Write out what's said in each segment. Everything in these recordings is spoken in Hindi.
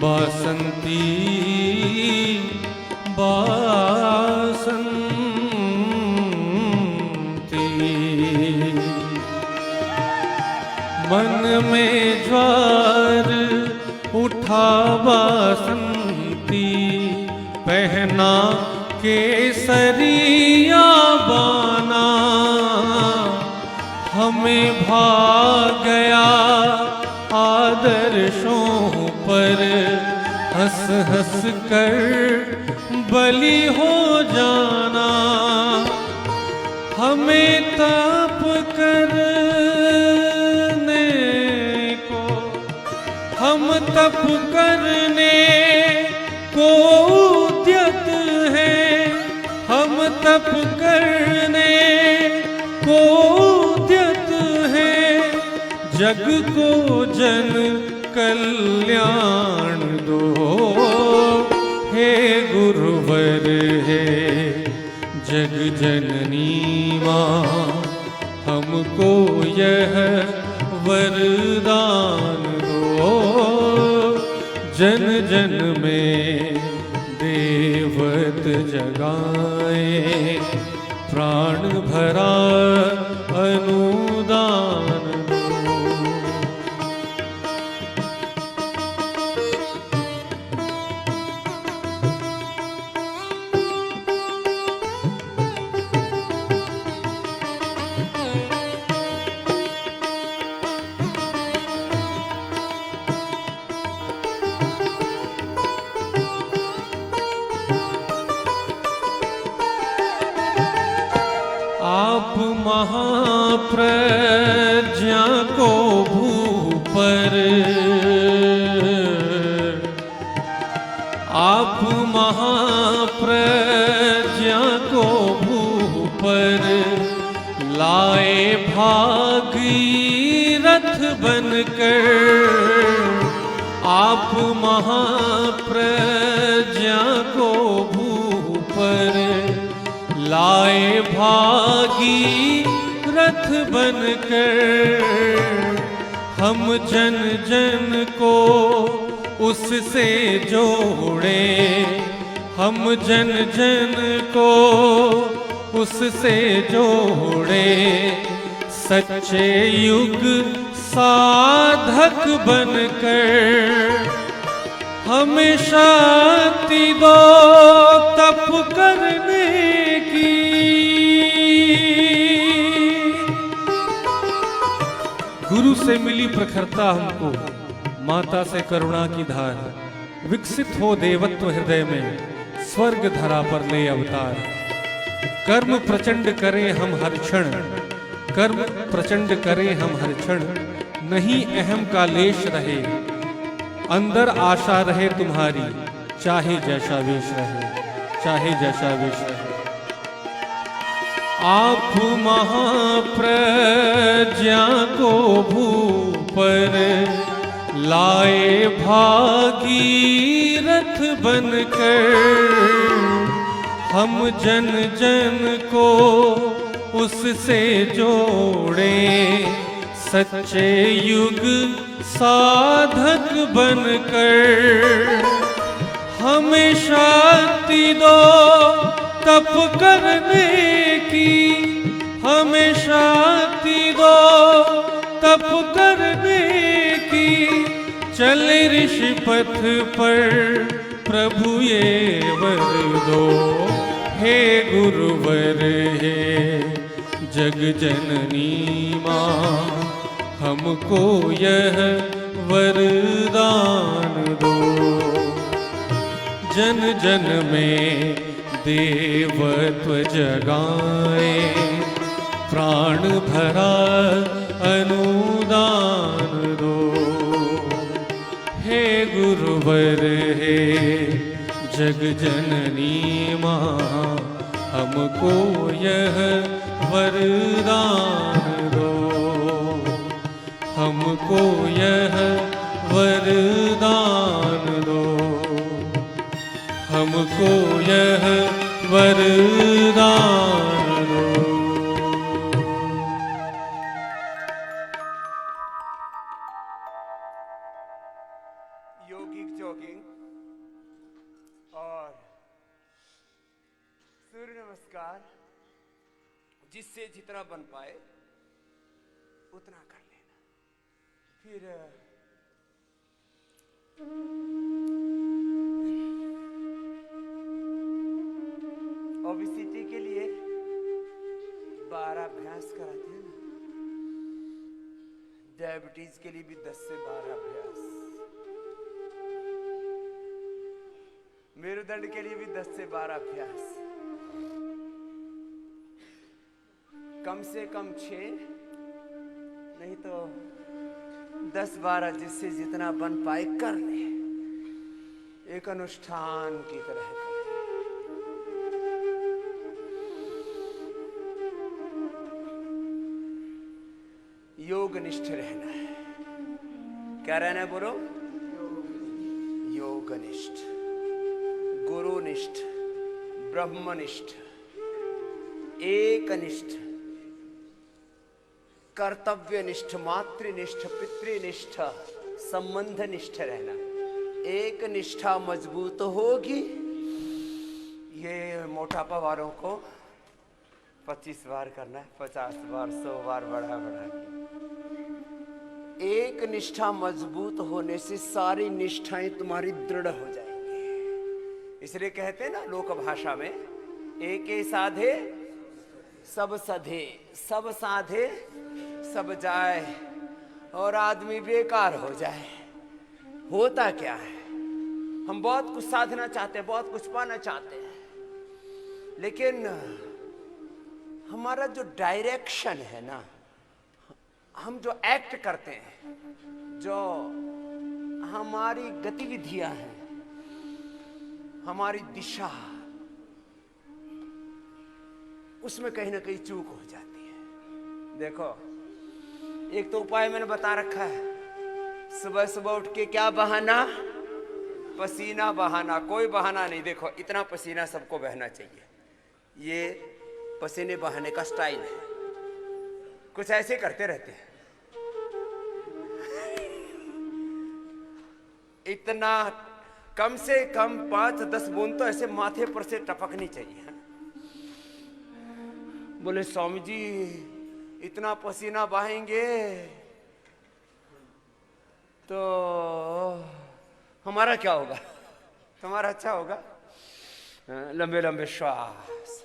बासंती बासंती, मन में ज्वार उठा बासंती, पहना केसरिया बाना, हमें भाग गया आदर्शों पर, हंस हंस कर बलि हो जाना, हमें तप करने को, हम तप करने को उद्यत हैं, हम तप करने को उद्यत हैं, जग को जन कल्याण दो, हे गुरुवर है जग जननी माँ, हमको यह वरदान दो, जन जन में देवत जगाए, प्राण भरा अनुदान। आप महाप्रज्ञा को भूपर, आप महाप्रज्ञा को भूपर, लाए भागीरथ बनकर, आप महाप्रज्ञा को भूपर, लाए भागीरथ बनकर, हम जन जन को उससे जोड़े, हम जन जन को उससे जोड़े, सच्चे युग साधक बनकर, हमें शक्ति दो तप करने की, गुरु से मिली प्रखरता हमको, माता से करुणा की धार, विकसित हो देवत्व हृदय में, स्वर्ग धरा पर ले अवतार, कर्म प्रचंड करें हम हर क्षण, कर्म प्रचंड करें हम हर क्षण, नहीं अहम का लेश रहे, अंदर आशा रहे तुम्हारी, चाहे जैसा वेश रहे, चाहे जैसा वेश रहे। आप महाप्रज्ञा को भूपर, लाए भागीरथ बनकर, हम जन जन को उससे जोड़े, सच्चे युग साधक बनकर, हमें शक्ति दो तप करने की, हमें शक्ति दो तप करने की, चले ऋषि पथ पर प्रभु ये वर दो, हे गुरुवर है जग जननी माँ, हमको यह वरदान दो, जन जन में देवत्व जगाए, प्राण भरा अनुदान दो, हे गुरुवर है जग जननी माँ, हमको यह वरदान दो, हमको यह वरदान दो, हमको यह वरदान दो। योगिक जॉगिंग और सूर्य नमस्कार जिससे जितना बन पाए उतना कर लेना। फिर ओबेसिटी के लिए 12 अभ्यास कराते हैं ना, डायबिटीज के लिए भी 10 से 12 अभ्यास, मेरुदंड के लिए भी 10 से 12 अभ्यास, कम से कम 6 नहीं तो 10-12 जिससे जितना बन पाए कर ले। एक अनुष्ठान की तरह कर। योग निष्ठ रहना है। क्या रहना है बोलो? योगनिष्ठ, गुरुनिष्ठ, ब्रह्मनिष्ठ, एकनिष्ठ, कर्तव्यनिष्ठ, मातृनिष्ठ, पितृनिष्ठ, संबंधनिष्ठ रहना। एक निष्ठा मजबूत होगी। ये मोटापा वालों को 25 बार करना है, 50 बार, 100 बार बढ़ा बढ़ा। एक निष्ठा मजबूत होने से सारी निष्ठाएं तुम्हारी दृढ़ हो जाएंगी। इसलिए कहते हैं ना लोक भाषा में, एके साधे सब सधे, सब साधे सब जाए और आदमी बेकार हो जाए। होता क्या है, हम बहुत कुछ साधना चाहते हैं, बहुत कुछ पाना चाहते हैं, लेकिन हमारा जो डायरेक्शन है ना, हम जो एक्ट करते हैं, जो हमारी गतिविधियां हैं, हमारी दिशा, उसमें कहीं ना कहीं चूक हो जाती है। देखो, एक तो उपाय मैंने बता रखा है, सुबह सुबह उठ के क्या बहाना? पसीना बहाना। कोई बहाना नहीं। देखो, इतना पसीना सबको बहना चाहिए। ये पसीने बहाने का स्टाइल है। कुछ ऐसे करते रहते हैं। इतना कम से कम 5-10 बूंद तो ऐसे माथे पर से टपकनी चाहिए। बोले स्वामी जी इतना पसीना बहाएंगे तो हमारा क्या होगा? तुम्हारा अच्छा होगा। लंबे लंबे श्वास,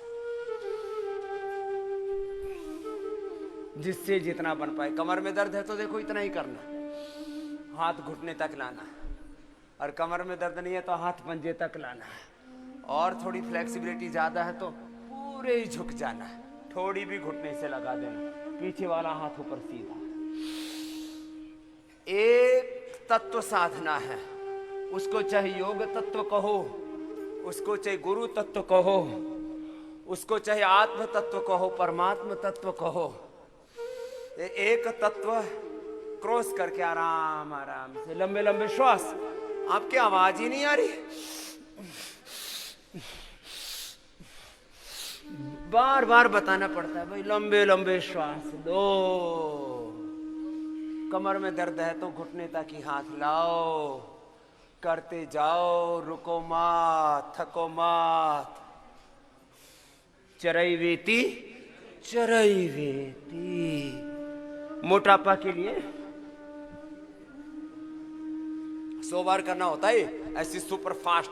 जिससे जितना बन पाए। कमर में दर्द है तो देखो इतना ही करना, हाथ घुटने तक लाना, और कमर में दर्द नहीं है तो हाथ पंजे तक लाना, और थोड़ी फ्लेक्सिबिलिटी ज्यादा है तो पूरे ही झुक जाना, थोड़ी भी घुटने से लगा देना, पीछे वाला हाथ ऊपर सीधा। एक तत्व साधना है, उसको चाहे योग तत्व कहो, उसको चाहे गुरु तत्व कहो, उसको चाहे आत्म तत्व कहो, परमात्मा तत्व कहो। एक तत्व क्रॉस करके आराम आराम से लंबे लंबे श्वास। आपकी आवाज ही नहीं आ रही, बार बार बताना पड़ता है भाई, लंबे लंबे श्वास लो। कमर में दर्द है तो घुटने तक ही हाथ लाओ, करते जाओ, रुको मत, थको मत। चरई वेती, चरई वेती। मोटापा के लिए 100 बार करना होता है ऐसी सुपर फास्ट,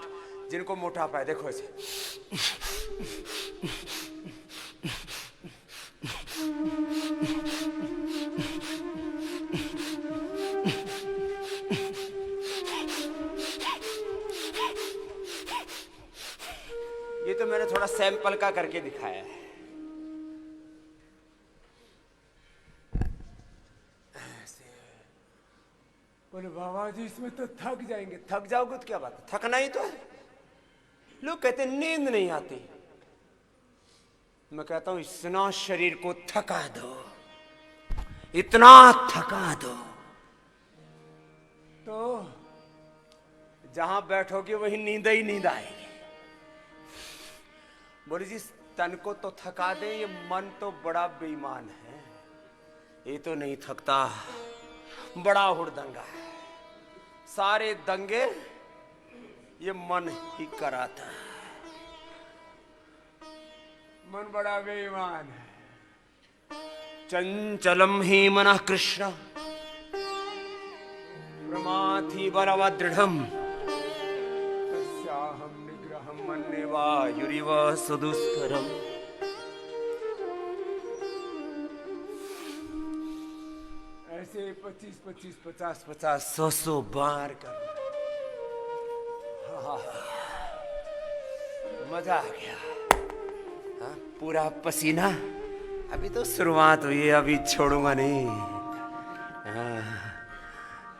जिनको मोटापा है देखो ऐसे। ये तो मैंने थोड़ा सैंपल का करके दिखाया है। बोले बाबा जी इसमें तो थक जाएंगे। थक जाओगे तो क्या बात है, थकना ही तो है। लोग कहते हैं नींद नहीं आती, मैं कहता हूं इतना शरीर को थका दो, इतना थका दो तो जहां बैठोगे वहीं नींद ही नींद आएगी। बोले जी तन को तो थका दे, ये मन तो बड़ा बेईमान है, ये तो नहीं थकता, बड़ा हुड़दंगा है। सारे दंगे ये मन ही कराता है। मन बड़ा बेईमान है। चंचलम ही मनः कृष्ण प्रमाथि बलवदृढ़म् तस्याहं निग्रहं मन्ये वायुरिव सुदुष्करम्। ऐसे 25-25, 50-50, 100 बार करना। मजा आ गया। हाँ, पूरा पसीना। अभी तो शुरुआत हुई है, अभी छोड़ूंगा नहीं। हाँ,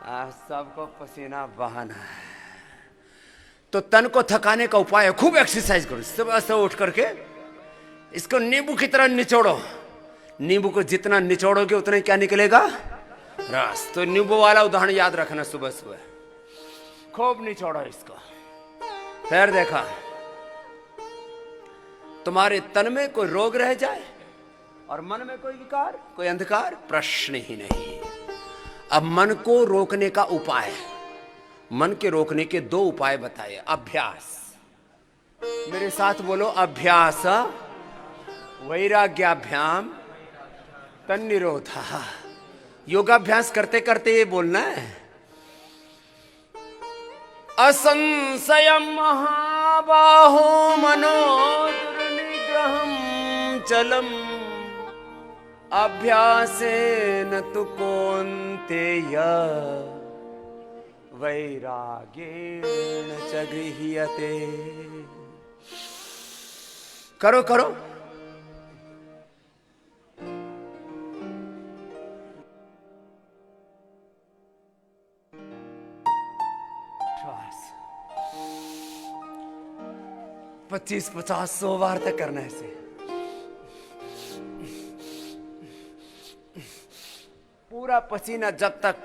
आप सबको पसीना बहाना है। तो तन को थकाने का उपाय है, खूब एक्सरसाइज करो। सुबह से उठ करके इसको नींबू की तरह निचोड़ो। नींबू को जितना निचोड़ोगे उतना ही क्या निकलेगा? रस। तो नींबू वाला उदाहरण याद रखना। सुबह सुबह खूब निचोड़ो इसको। फिर देखा तुम्हारे तन में कोई रोग रह जाए और मन में कोई विकार, कोई अंधकार, प्रश्न ही नहीं। अब मन को रोकने का उपाय, मन के रोकने के 2 उपाय बताए। अभ्यास, मेरे साथ बोलो, अभ्यास वैराग्याभ्याम तन्निरोधः। योगाभ्यास करते करते ये बोलना है। असंशयं महाबाहो मनो दुर्निग्रहं चलम् अभ्यासेन तु कौन्तेय वैराग्येण च गृह्यते। करो करो। श्वास 25, 50, 100 बार तक करना है इसे। पूरा पसीना जब तक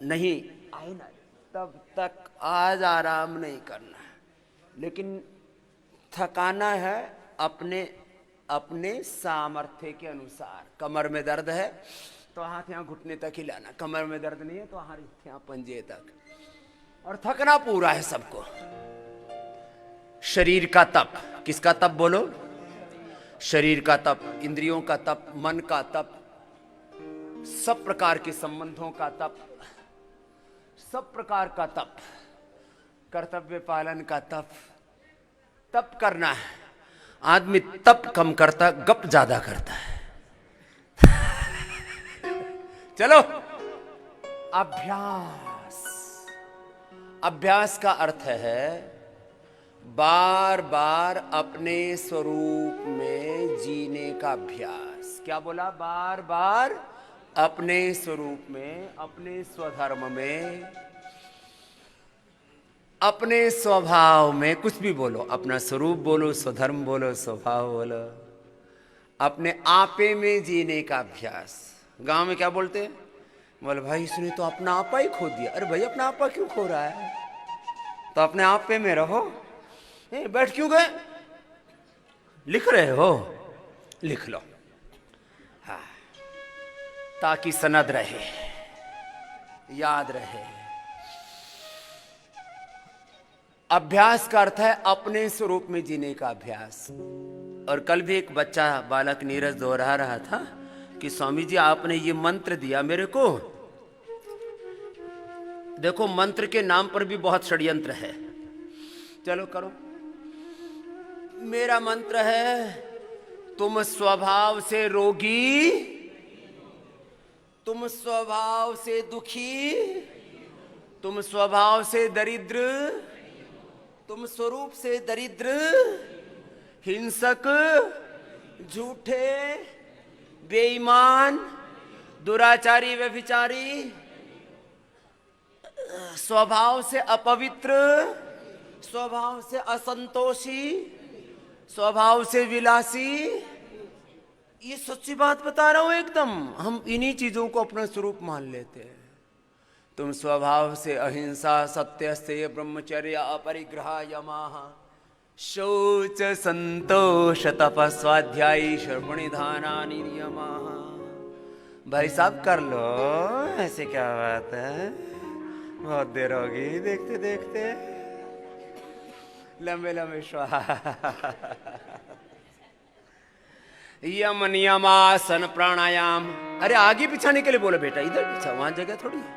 नहीं आए ना तब तक आज आराम नहीं करना है। लेकिन थकाना है अपने अपने सामर्थ्य के अनुसार। कमर में दर्द है तो हाथ यहाँ घुटने तक ही लाना। कमर में दर्द नहीं है तो हाथ यहाँ पंजे तक। और थकना पूरा है सबको। शरीर का तप, किसका तप बोलो? शरीर का तप, इंद्रियों का तप, मन का तप, सब प्रकार के संबंधों का तप, सब प्रकार का तप, कर्तव्य पालन का तप। तप करना है। आदमी तप कम करता, गप ज्यादा करता है। चलो, अभ्यास। अभ्यास का अर्थ है बार बार अपने स्वरूप में जीने का अभ्यास। क्या बोला? बार बार अपने स्वरूप में, अपने स्वधर्म में, अपने स्वभाव में। कुछ भी बोलो, अपना स्वरूप बोलो, स्वधर्म बोलो, स्वभाव बोलो। अपने आपे में जीने का अभ्यास। गांव में क्या बोलते हैं? बोले भाई इसने तो अपना आपा ही खो दिया। अरे भाई अपना आपा क्यों खो रहा है? तो अपने आपे में रहो। बैठ क्यों गए? लिख रहे हो? लिख लो। हाँ, ताकि सनद रहे, याद रहे। अभ्यास का अर्थ है अपने स्वरूप में जीने का अभ्यास। और कल भी एक बच्चा, बालक नीरज दोहरा रहा था कि स्वामी जी आपने ये मंत्र दिया मेरे को। देखो मंत्र के नाम पर भी बहुत षड्यंत्र है। चलो करो। मेरा मंत्र है, तुम स्वभाव से रोगी, तुम स्वभाव से दुखी, तुम स्वभाव से दरिद्र, तुम स्वरूप से दरिद्र, हिंसक, झूठे, बेईमान, दुराचारी, व्यभिचारी, स्वभाव से अपवित्र, स्वभाव से असंतोषी, स्वभाव से विलासी। ये सच्ची बात बता रहा हूं एकदम। हम इन्हीं चीजों को अपना स्वरूप मान लेते हैं। तुम स्वभाव से अहिंसा, सत्य, ब्रह्मचर्य, अपरिग्रह, यमाः, शौच, संतोष, तप, स्वाध्यायी, श्रवणिधानानि नियमाः। भाई साहब कर लो, ऐसे क्या बात है? बहुत देर होगी देखते देखते। लंबे लंबे श्वास। यम नियमासन प्राणायाम। अरे आगे पिछाने के लिए बोलो बेटा, इधर पीछा, वहां जगह थोड़ी है।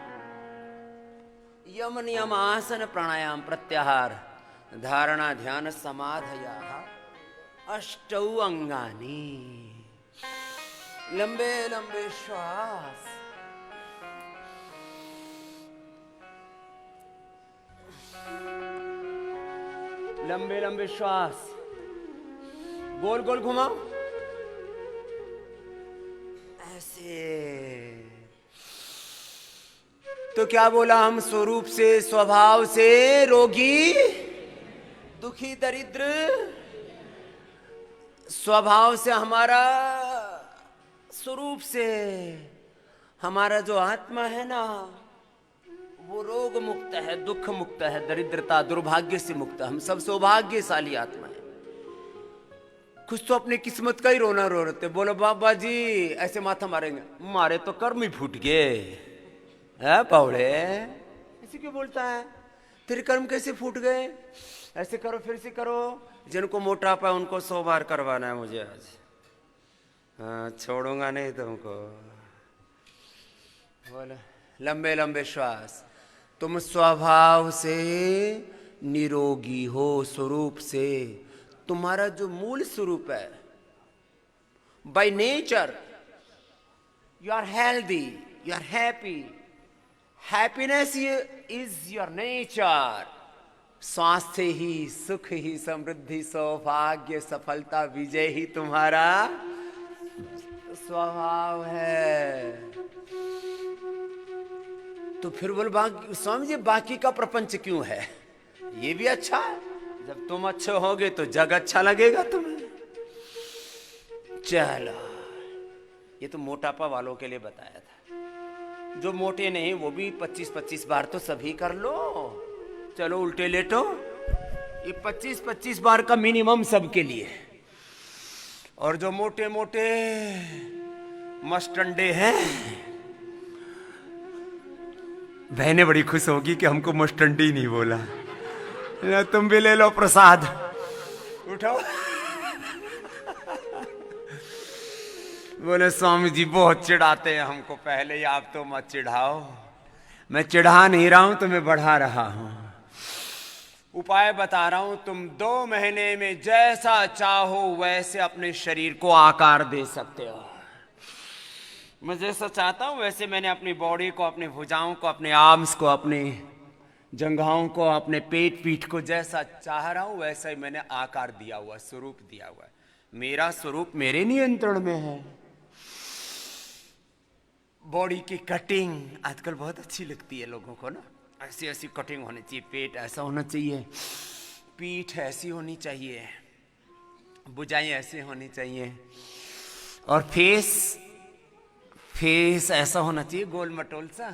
यम नियमासन प्राणायाम प्रत्याहार धारणा ध्यान समाधया अष्टौ अंगानी। लंबे लंबे श्वास। लंबे लंबे श्वास। गोल गोल घुमाओ ऐसे। तो क्या बोला हम? स्वरूप से स्वभाव से रोगी दुखी दरिद्र। स्वभाव से हमारा, स्वरूप से हमारा जो आत्मा है ना, वो रोग मुक्त है, दुख मुक्त है, दरिद्रता दुर्भाग्य से मुक्त है। हम सब सौभाग्यशाली आत्मा है। कुछ तो अपनी किस्मत का ही रोना रो रहे थे। बोलो बाबा जी ऐसे माथा मारेंगे, मारे तो कर्म ही फूट गए है पावड़े। ऐसे क्यों बोलता है? तेरे कर्म कैसे फूट गए? ऐसे करो फिर से करो। जिनको मोटापा है उनको 100 बार करवाना है मुझे आज। हाँ, छोड़ूंगा नहीं तुमको। बोलो लंबे लंबे श्वास। तुम स्वभाव से निरोगी हो, स्वरूप से। तुम्हारा जो मूल स्वरूप है, by nature you are healthy, you are happy. Happiness is your nature. स्वास्थ्य ही, सुख ही, समृद्धि, सौभाग्य, सफलता, विजय ही तुम्हारा स्वभाव है। तो फिर बोल बाकी स्वामी जी बाकी का प्रपंच क्यों है? ये भी अच्छा है। जब तुम अच्छे होगे तो जग अच्छा लगेगा तुम्हें। चलो, ये तो मोटापा वालों के लिए बताया था। जो मोटे नहीं वो भी 25-25 बार तो सभी कर लो। चलो उल्टे लेटो। ये 25-25 बार का मिनिमम सबके लिए। और जो मोटे मोटे मस्टंडे हैं, बहनें बड़ी खुश होगी कि हमको मस्टंडी नहीं बोला। तुम भी ले लो प्रसाद, उठो। बोले स्वामी जी बहुत चिढ़ाते हैं हमको। पहले ही आप तो मत चिढ़ाओ। मैं चिढ़ा नहीं रहा हूं, तुम्हें बढ़ा रहा हूं। उपाय बता रहा हूं। तुम 2 महीने में जैसा चाहो वैसे अपने शरीर को आकार दे सकते हो। मैं जैसा चाहता हूं वैसे मैंने अपनी बॉडी को, अपनी भुजाओं को, अपने आर्म्स को, अपनी जंघाओं को, अपने पेट पीठ को जैसा चाह रहा हूं वैसा ही मैंने आकार दिया हुआ, स्वरूप दिया हुआ है। मेरा स्वरूप मेरे नियंत्रण में है। बॉडी की कटिंग आजकल बहुत अच्छी लगती है लोगों को ना। ऐसी ऐसी कटिंग होनी चाहिए। पेट ऐसा होना चाहिए, पीठ ऐसी होनी चाहिए, भुजाएं ऐसी होनी चाहिए, और फेस ऐसा होना चाहिए गोल मटोल सा,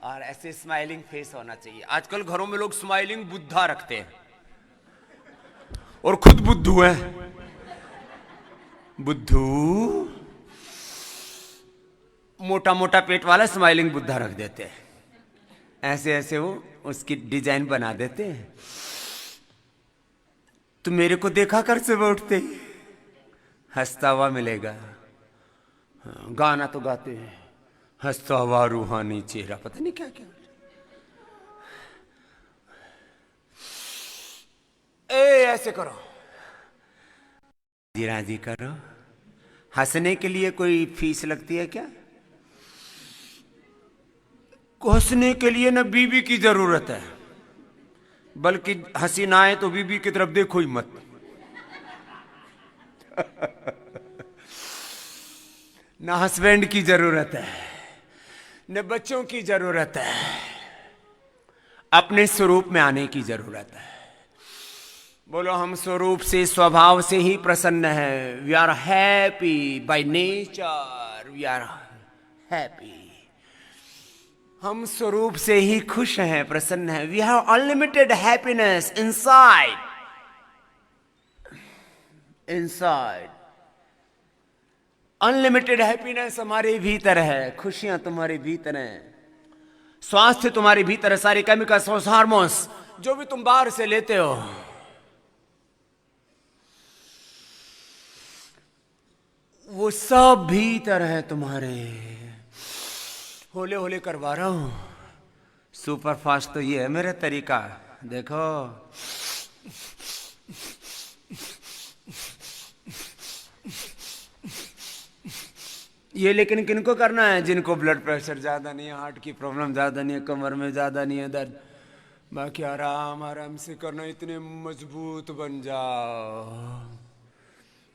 और ऐसे स्माइलिंग फेस होना चाहिए। आजकल घरों में लोग स्माइलिंग बुद्धा रखते हैं और खुद बुद्धू है। बुद्धू मोटा मोटा पेट वाला स्माइलिंग बुद्धा रख देते हैं। ऐसे ऐसे वो उसकी डिजाइन बना देते हैं। तो मेरे को देखा कर सुबह उठते ही हंसता हुआ मिलेगा। गाना तो गाते हैं, हंसता हुआ रूहानी चेहरा, पता नहीं क्या क्या। ऐसे करो, जी राजी करो। हंसने के लिए कोई फीस लगती है क्या? हंसने के लिए ना बीबी की जरूरत है, बल्कि हंसी ना आए तो बीबी की तरफ देखो ही मत। ना हस्बैंड की जरूरत है, न बच्चों की जरूरत है। अपने स्वरूप में आने की जरूरत है। बोलो हम स्वरूप से, स्वभाव से ही प्रसन्न है। We are happy by nature, we are happy. हम स्वरूप से ही खुश हैं, प्रसन्न हैं। We have unlimited happiness inside. Unlimited happiness हमारे भीतर है। खुशियां तुम्हारे भीतर हैं। स्वास्थ्य तुम्हारे भीतर है, सारे केमिकल्स और हार्मोन्स जो भी तुम बाहर से लेते हो, वो सब भीतर है तुम्हारे। होले होले करवा रहा हूं। सुपर फास्ट तो ये है मेरा तरीका, देखो। ये लेकिन किनको करना है? जिनको ब्लड प्रेशर ज्यादा नहीं है, हार्ट की प्रॉब्लम ज्यादा नहीं है, कमर में ज्यादा नहीं है दर्द। बाकी आराम आराम से करना, इतने मजबूत बन जाओ।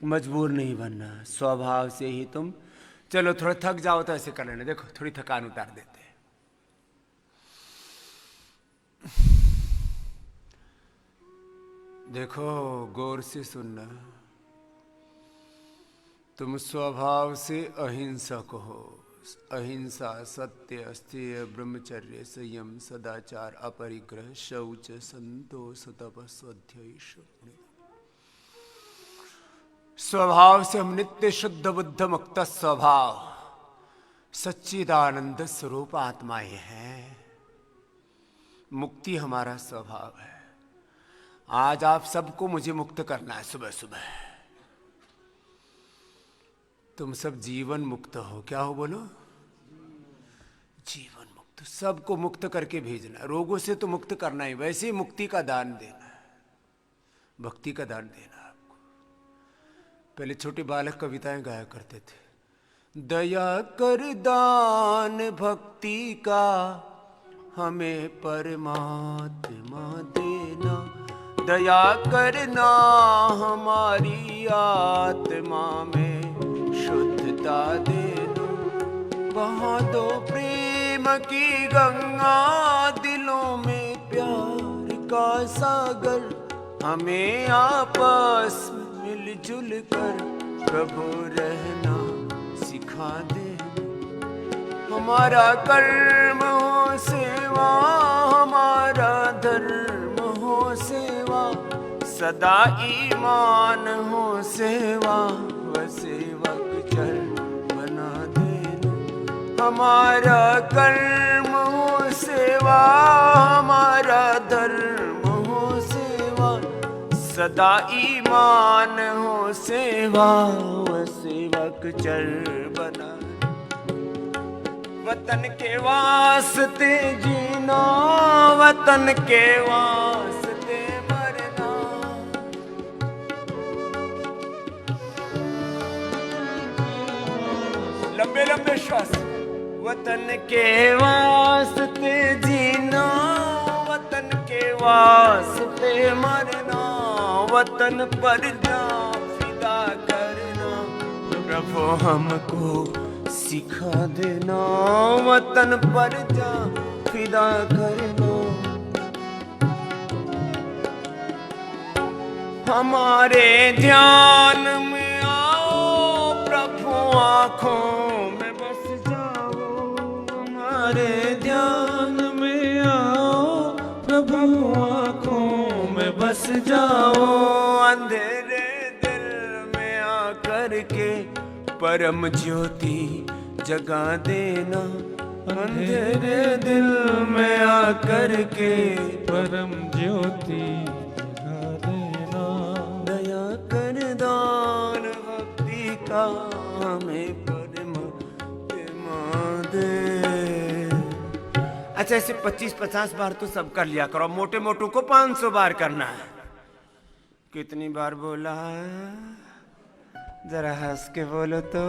मजबूर नहीं बनना, स्वभाव से ही तुम। चलो थोड़ा थक जाओ तो ऐसे कर लेना, देखो थोड़ी थकान उतार देते हैं। देखो गौर से सुनना, तुम स्वभाव से अहिंसक हो। अहिंसा, सत्य, अस्तेय, ब्रह्मचर्य, संयम, सदाचार, अपरिग्रह, शौच, संतोष, तपस्वध्याय। स्वभाव से हम नित्य शुद्ध बुद्ध मुक्त स्वभाव सच्चिदानंद स्वरूप आत्माएं हैं। मुक्ति हमारा स्वभाव है। आज आप सबको मुझे मुक्त करना है। सुबह सुबह तुम सब जीवन मुक्त हो। क्या हो बोलो? जीवन मुक्त। सबको मुक्त करके भेजना। रोगों से तो मुक्त करना ही, वैसे ही मुक्ति का दान देना है, भक्ति का दान देना आपको। पहले छोटे बालक कविताएं गाया करते थे। दया कर दान भक्ति का हमें परमात्मा देना, दया करना हमारी आत्मा में शुद्धता देना, बहा दो प्रेम की गंगा, दिलों में प्यार का सागर, हमें आपस में मिलजुल कर प्रभु रहना सिखा देना। हमारा कर्म हो सेवा, हमारा धर्म हो सेवा, सदा ईमान हो सेवा, व सेवक चल बना देना। हमारा कर्म हो सेवा, हमारा धर्म हो सेवा, सदा ईमान हो सेवा, व सेवक चल बना। वतन के वास्ते जीना, वतन के वास्ते मरना। लंबे लंबे श्वास। वतन के वास्ते जीना, वतन के वास्ते मरना, वतन पर जा फिदा करना, प्रभु हमको सिखा देना। वतन पर जा फिदा करना। हमारे ध्यान में आओ प्रभु, आँखों में बस जाओ। हमारे ध्यान में आओ प्रभु, आँखों में बस जाओ। अंधेरे दिल में आकर के परम ज्योति जगा देना। अंधेरे दिल में आकर के परम ज्योति जगा देना। दया कर दान भक्ति का हमें परमात्मा दे। अच्छा ऐसे 25-50 बार तो सब कर लिया करो। मोटे मोटू को 500 बार करना है। कितनी बार बोला है? जरा हंस के बोलो तो।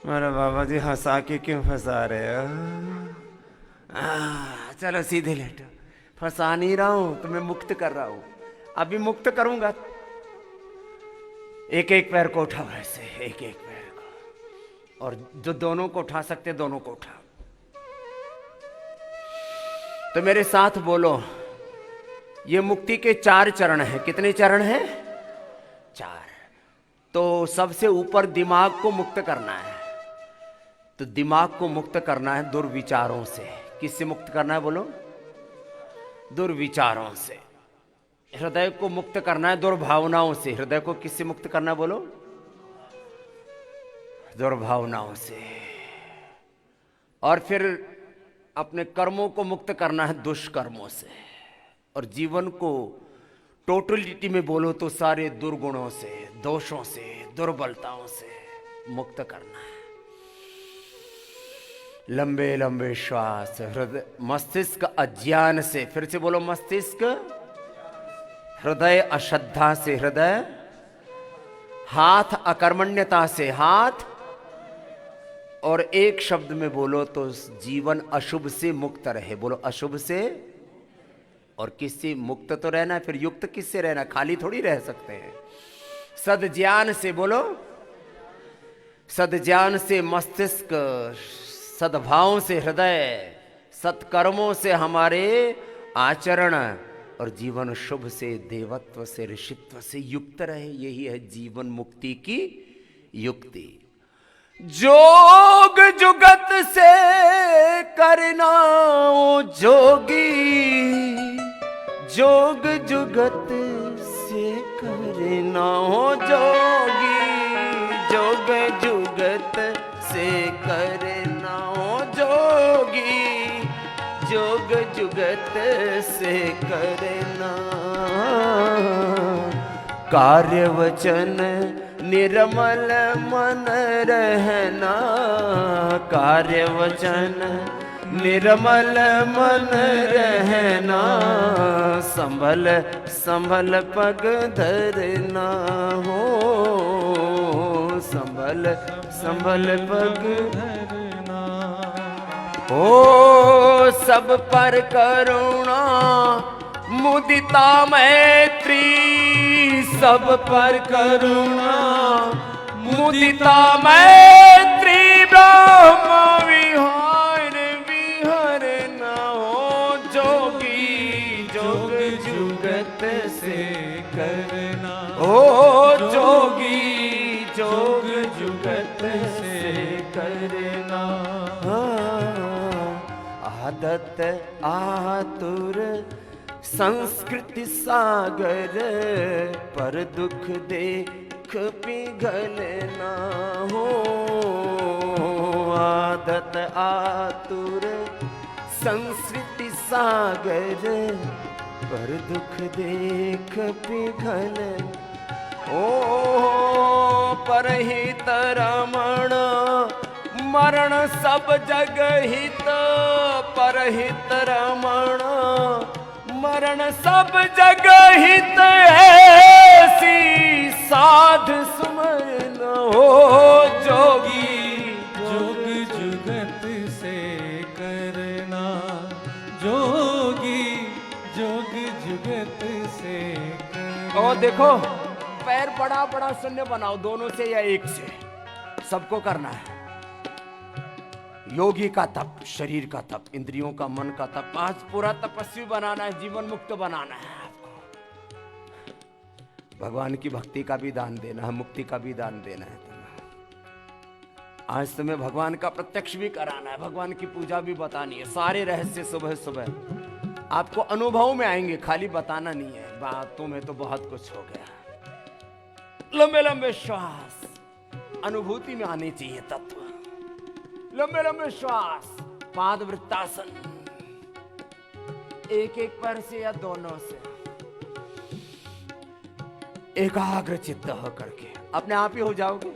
मेरा बाबा जी हंसा के क्यों फंसा रहे हो? चलो सीधे लेटो। फंसा नहीं रहा हूं, तुम्हें मुक्त कर रहा हूं। अभी मुक्त करूंगा। एक एक पैर को उठाओ ऐसे, एक एक पैर को। और जो दोनों को उठा सकते दोनों को उठाओ। तो मेरे साथ बोलो। ये मुक्ति के 4 चरण हैं। कितने चरण हैं? 4। तो सबसे ऊपर दिमाग को मुक्त करना है। तो दिमाग को मुक्त करना है दुर्विचारों से। किससे मुक्त करना है बोलो? दुर्विचारों से। हृदय को मुक्त करना है दुर्भावनाओं से। हृदय को किससे मुक्त करना है बोलो? दुर्भावनाओं से। और फिर अपने कर्मों को मुक्त करना है दुष्कर्मों से, और जीवन को टोटलिटी में बोलो तो सारे दुर्गुणों से, दोषों से, दुर्बलताओं से मुक्त करना है। लंबे लंबे श्वास, हृदय मस्तिष्क अज्ञान से, फिर से बोलो मस्तिष्क, हृदय अश्रद्धा से हृदय, हाथ अकर्मण्यता से हाथ, और एक शब्द में बोलो तो जीवन अशुभ से मुक्त रहे। बोलो अशुभ से, और किससे मुक्त तो रहना है, फिर युक्त किससे रहना, खाली थोड़ी रह सकते हैं। सद्ज्ञान से, बोलो सद्ज्ञान से मस्तिष्क, सद्भाव से हृदय, सत्कर्मों से हमारे आचरण, और जीवन शुभ से, देवत्व से, ऋषित्व से युक्त रहे। यही है जीवन मुक्ति की युक्ति। जोग जुगत से करना ओ जोगी, जोग जुगत से करना ओ जोगी, जोग जुगत से करना ओ जोगी, जोग जुगत से करना। कार्य वचन निर्मल मन रहना, कार्य वचन निर्मल मन रहना, संभल संभल पग धरना हो, संभल संभल पग धरना हो। सब पर करुणा मुदिता मैत्री, सब पर करुणा मुदिता मैत्री, ब्रह्म विहार विहर न हो जोगी, जोग जुगत से करना ओ जोगी, जोग जुगत से करना। आदत आतुर संस्कृति सागर, पर दुख देख पिघलना हो। आदत आतुर संस्कृति सागर, पर दुख देख पिघल ओ। परहित रमण मरण सब जग हित, परहित रमण मरण सब जग हित, ऐसी साध सुमरन हो जोगी, जोग जुगत से करना जोगी, जोग जुगत से करना। और देखो पैर बड़ा बड़ा शून्य बनाओ, दोनों से या एक से, सबको करना है। योगी का तप, शरीर का तप, इंद्रियों का, मन का तप, आज पूरा तपस्वी बनाना है, जीवन मुक्त बनाना है आपको। भगवान की भक्ति का भी दान देना है, मुक्ति का भी दान देना है तुम्हें। आज तुम्हें भगवान का प्रत्यक्ष भी कराना है, भगवान की पूजा भी बतानी है। सारे रहस्य सुबह सुबह आपको अनुभव में आएंगे, खाली बताना नहीं है। बातों में तो बहुत कुछ हो गया। लंबे लंबे श्वास, अनुभूति में आने चाहिए तत्व। लंबे लंबे श्वास, पाद वृत्तासन, एक एक पैर से या दोनों से एकाग्र चित्त हो करके अपने आप ही हो जाओगे।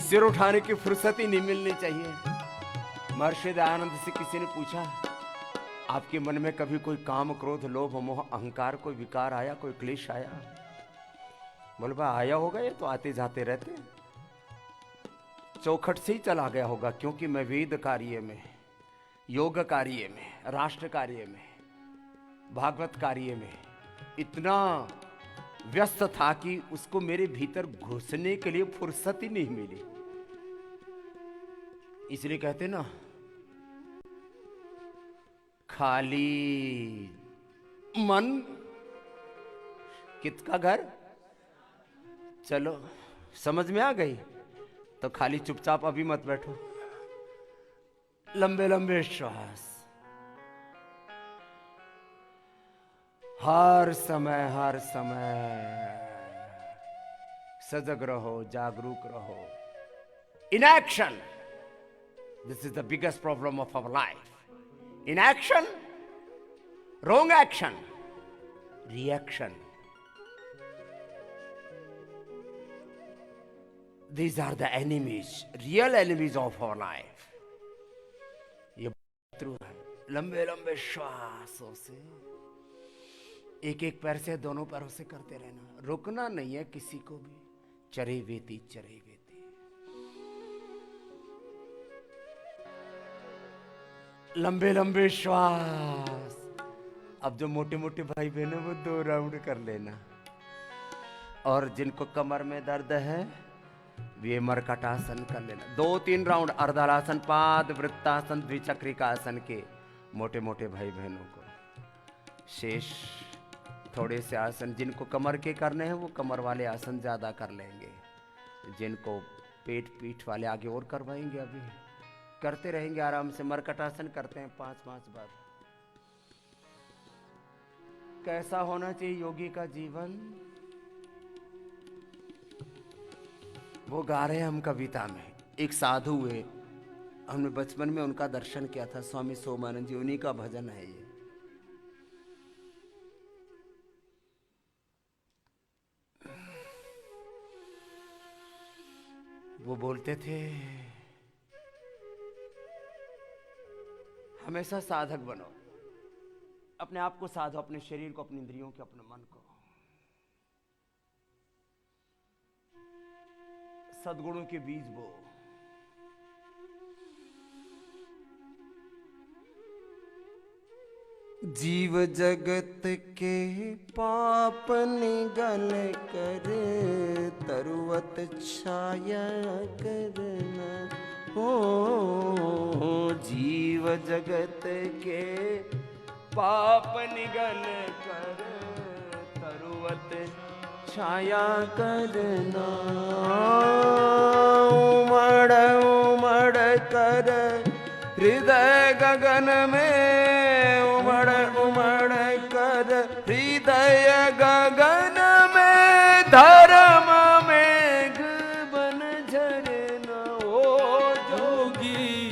सिर उठाने की फुर्सत ही नहीं मिलनी चाहिए। महर्षि दयानंद से किसी ने पूछा, आपके मन में कभी कोई काम, क्रोध, लोभ, मोह, अहंकार, कोई विकार आया, कोई क्लेश आया? बोले भाई आया होगा, ये तो आते जाते रहते हैं, चौखट से ही चला गया होगा। क्योंकि मैं वेद कार्य में, योग कार्य में, राष्ट्र कार्य में, भागवत कार्य में इतना व्यस्त था कि उसको मेरे भीतर घुसने के लिए फुर्सत ही नहीं मिली। इसलिए कहते ना, खाली मन किसका घर। चलो समझ में आ गई तो खाली चुपचाप अभी मत बैठो। लंबे लंबे श्वास, हर समय सजग रहो, जागरूक रहो। In action, This is the biggest problem of our life. Inaction, wrong action, reaction. These are the enemies, real enemies of our life. ये थ्रू है लंबे लंबे श्वासों से, एक एक पैर से दोनों पैरों से करते रहना, रुकना नहीं है किसी को भी। चरे वेती चरे वेती। लंबे लंबे श्वास। अब जो मोटे मोटे भाई बहन है वो 2 राउंड कर लेना। और जिनको कमर में दर्द है वे मरकटासन कर लेना, 2-3 राउंड। अर्धलासन, पाद वृत्तासन, द्विचक्रिकासन के मोटे मोटे भाई बहनों को। शेष थोड़े से आसन जिनको कमर के करने हैं वो कमर वाले आसन ज्यादा कर लेंगे, जिनको पेट पीठ वाले आगे और करवाएंगे। अभी करते रहेंगे आराम से। मरकटासन करते हैं 5-5 बार। कैसा होना चाहिए योगी का जीवन, वो गा रहे हैं हम कविता में। एक साधु हुए, हमने बचपन में उनका दर्शन किया था, स्वामी सोमानंद जी, उन्हीं का भजन है ये। वो बोलते थे हमेशा साधक बनो, अपने आप को साधो, अपने शरीर को, अपनी इंद्रियों को, अपने मन को। सद्गुणों के बीज बो। जीव जगत के पाप निगल कर, तरुवत छाया करना हो। जीव जगत के पाप निगल कर, तरुवत छाया करना। उमड़ उमड़ कर हृदय गगन में, उमड़ उमड़ कर हृदय गगन में, धर्म मेघ बन झरना। ओ जोगी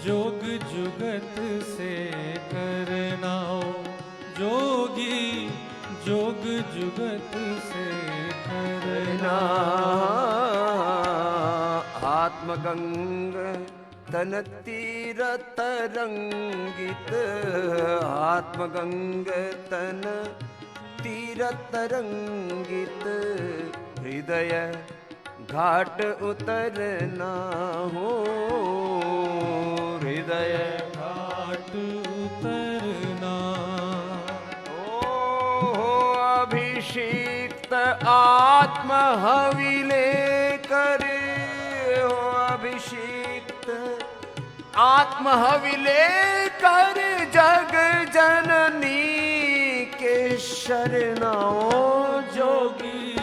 जोग जुगत से करना, जोगी जोग जुगत से करना। आत्मगंग तन तीरथ रंगित, आत्मगंग तन तीरथ रंगित, हृदय घाट उतरना हो। हृदय घाट उतरना। अभिषिक्त आत्म हविले करे हो, अभिषिक्त आत्म हविले कर, जग जननी के शरणाओ। जोगी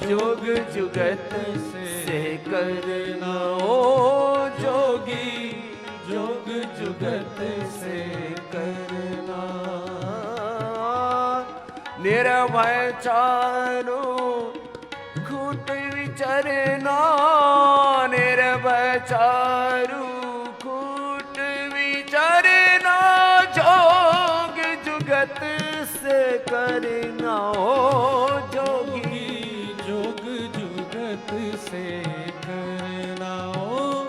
जोग जुगत से करना, ओ जोगी जोग जुगत से करना। निर्भय चारो खूट विचरना, निर्भय चारू खूट विचरना। जोग जुगत से करना, ओ जोगी जोग जुगत से करना, ओ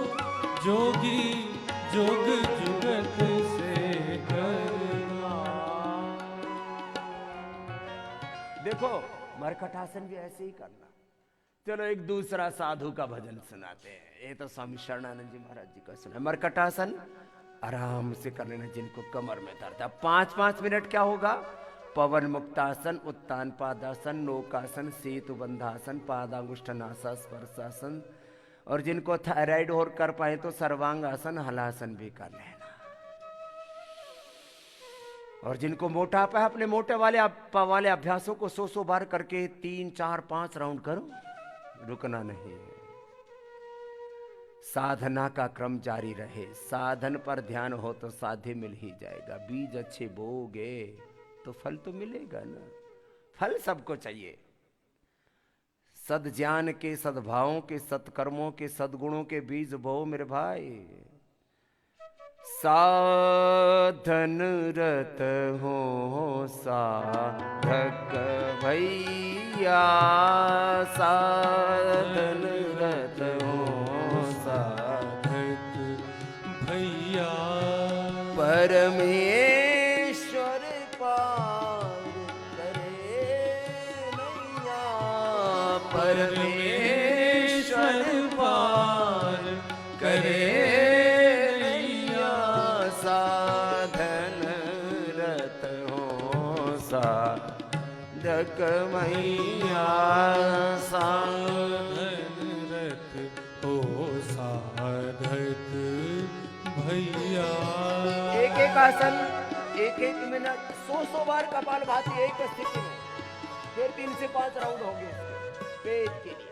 जोगी जोग जुगत से करना। देखो मरकटासन भी ऐसे ही करना। चलो एक दूसरा साधु का भजन सुनाते हैं। ये तो स्वामी शरणानंद जी महाराज जी का सुना। मरकटासन आराम से कर लेना जिनको कमर में दर्द है। 5-5 मिनट क्या होगा? पवन मुक्तासन, उत्तान पादासन, नौकासन, सेतु बंधासन, पादांगुष्ठनासा, स्पर्शासन, और जिनको थायराइड और कर पाए तो सर्वांगासन, हलासन भी कर लेना। और जिनको मोटापा है अपने मोटे वाले अभ्यासों को 100 बार करके 3, 4, 5 राउंड करो, रुकना नहीं। साधना का क्रम जारी रहे, साधन पर ध्यान हो तो साध्य मिल ही जाएगा। बीज अच्छे बोगे तो फल तो मिलेगा ना। फल सबको चाहिए। सद ज्ञान के, सद्भावों के, सत्कर्मों के, सद्गुणों के बीज बो मेरे भाई। साधन रत हो साधक भैया, साधन रत हो साधक भैया। परमेश्वर पार करे नैया, परमेश्वर पार करे नैया, साधन रत हो साधक मैया, साधन रत हो साधक भैया। एक एक आसन, एक एक मिनट, 100 बार कपालभाति एक स्थिति में, फिर 3 से 5 राउंड होंगे पेट के लिए,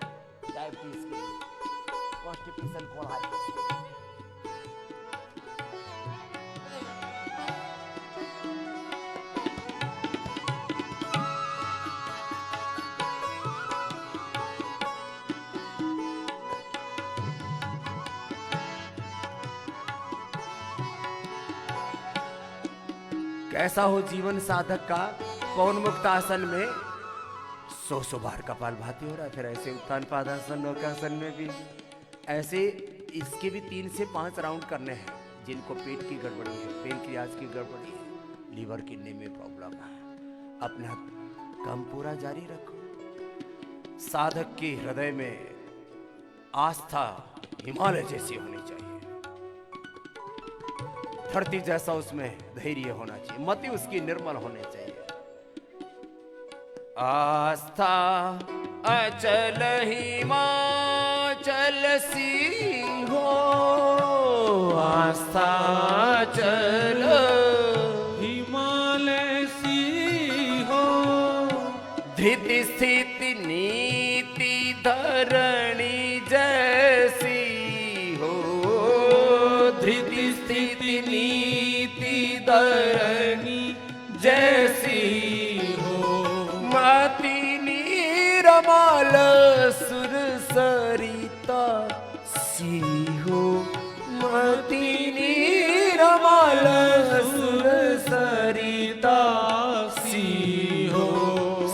डायबिटीज के लिए, कॉन्स्टिपेशन कोलाइटिस। कैसा हो जीवन साधक का? पवन मुक्त आसन में 100 बार कपालभाति हो रहा है, फिर ऐसे उत्थान पादासन नौकासन में भी ऐसे, इसके भी 3 से 5 राउंड करने हैं। जिनको पेट की गड़बड़ी है, पेनक्रियाज की गड़बड़ी है, लीवर किडनी में प्रॉब्लम है, अपना काम पूरा जारी रखो। साधक के हृदय में आस्था हिमालय जैसी होनी चाहिए, धरती जैसा उसमें धैर्य होना चाहिए, मति उसकी निर्मल होनी चाहिए। आस्था अचल हिमाचल सी हो, आस्था अचल हिमालय सी हो, धृति स्थिति नीति धरणी जैसी हो, धृति स्थिति नीति धरणी जैसी हो, मति नीरमाल सुर सरिता सी हो, मति नीरमाल सुर सरिता सी हो,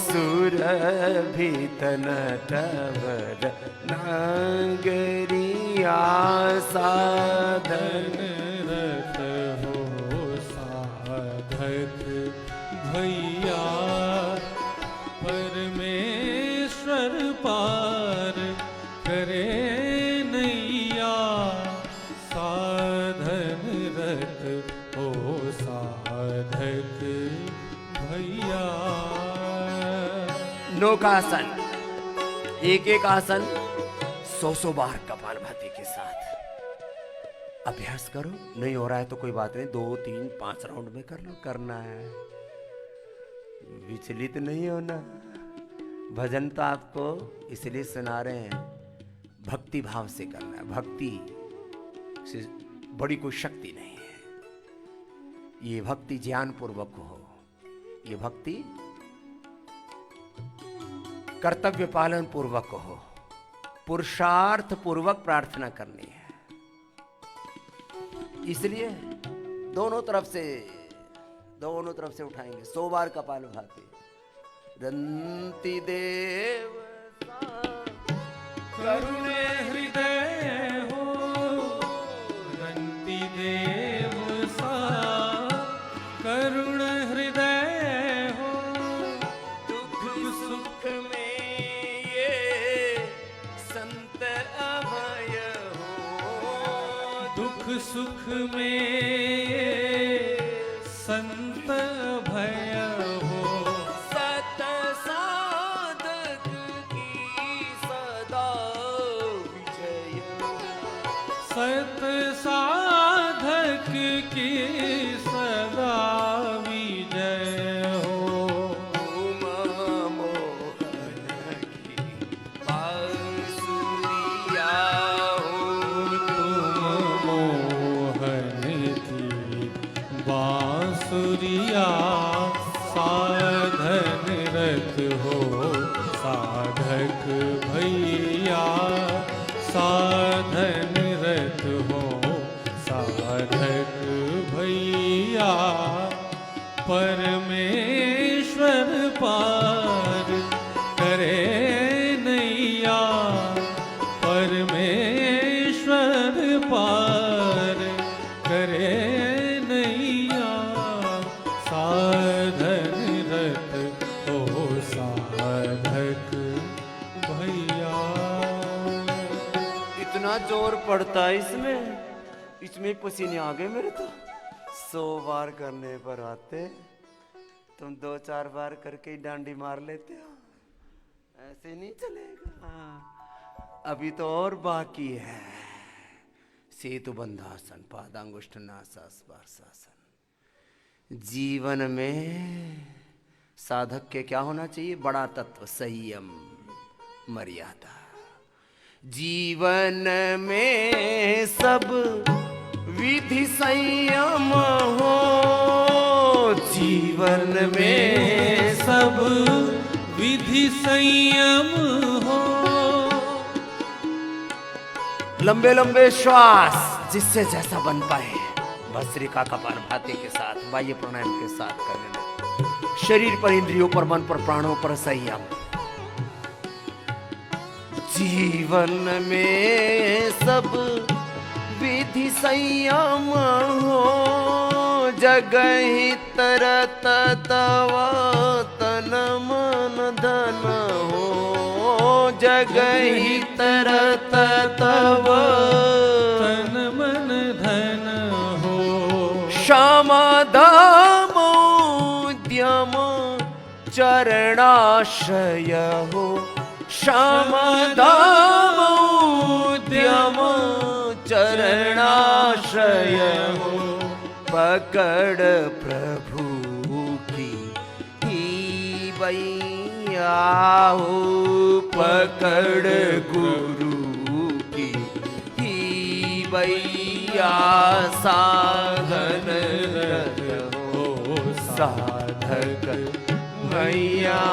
सुरभितन तवर नागरिया, साधन रत हो साधक भैया। परमेश्वर पार करे नैया, साधन रत हो साधक भैया। नौकासन, एक एक आसन 100 बार कपालभाति के साथ अभ्यास करो। नहीं हो रहा है तो कोई बात नहीं, 2, 3, 5 राउंड में कर लो, करना है, विचलित नहीं होना। भजन तो आपको इसलिए सुना रहे हैं, भक्ति भाव से करना है, भक्ति से बड़ी कोई शक्ति नहीं है। ये भक्ति ज्ञान पूर्वक हो, ये भक्ति कर्तव्य पालन पूर्वक हो, पुरुषार्थ पूर्वक प्रार्थना करनी है। इसलिए दोनों तरफ से उठाएंगे 100 बार कपालभाति। रंति देव करुणे हृदय हो, रंति देव सा करुण हृदय हो, दुख सुख में ये संत अभय हो, दुख सुख में संत भय हो, सत साधक की सदा विजय, सत साधक की सदा विजय हो। उमा मोहन की बांसुरिया हो, तुम मोहन की बांसुरिया, साधन रत हो साधक भैया, साधन रत हो साधक परमेश्वर पार करे नैया, परमेश्वर पार करे नैया, साधन रत हो साधक भैया। इतना जोर पड़ता है इसमें पसीने आ गए मेरे तो। 100 बार करने पर आते, तुम 2-4 बार करके ही डांडी मार लेते हो। ऐसे नहीं चलेगा, अभी तो और बाकी है। सेतु बंधासन, पादांगुष्ठ नासास पार्श्वासन। जीवन में साधक के क्या होना चाहिए? बड़ा तत्व, संयम, मर्यादा। जीवन में सब विधि संयम हो, जीवन में सब विधि संयम हो। लंबे लंबे श्वास जिससे जैसा बन पाए, भस्त्रिका कपालभाति के साथ, बाह्य प्राणायाम के साथ कर लेना। शरीर पर, इंद्रियों पर, मन पर, प्राणों पर संयम। जीवन में सब विधि संयम हो, जगहि तरत तव तन मन धन हो, जगहि तरत तव तन मन धन हो। श्याम धाम उद्यम चरणाश्रय हो, श्याम धाम उद्यम चरणाश्रय हो। पकड़ प्रभु की ही बैया हो, पकड़ गुरु की ही बैया, साधन रत हो साधक भैया।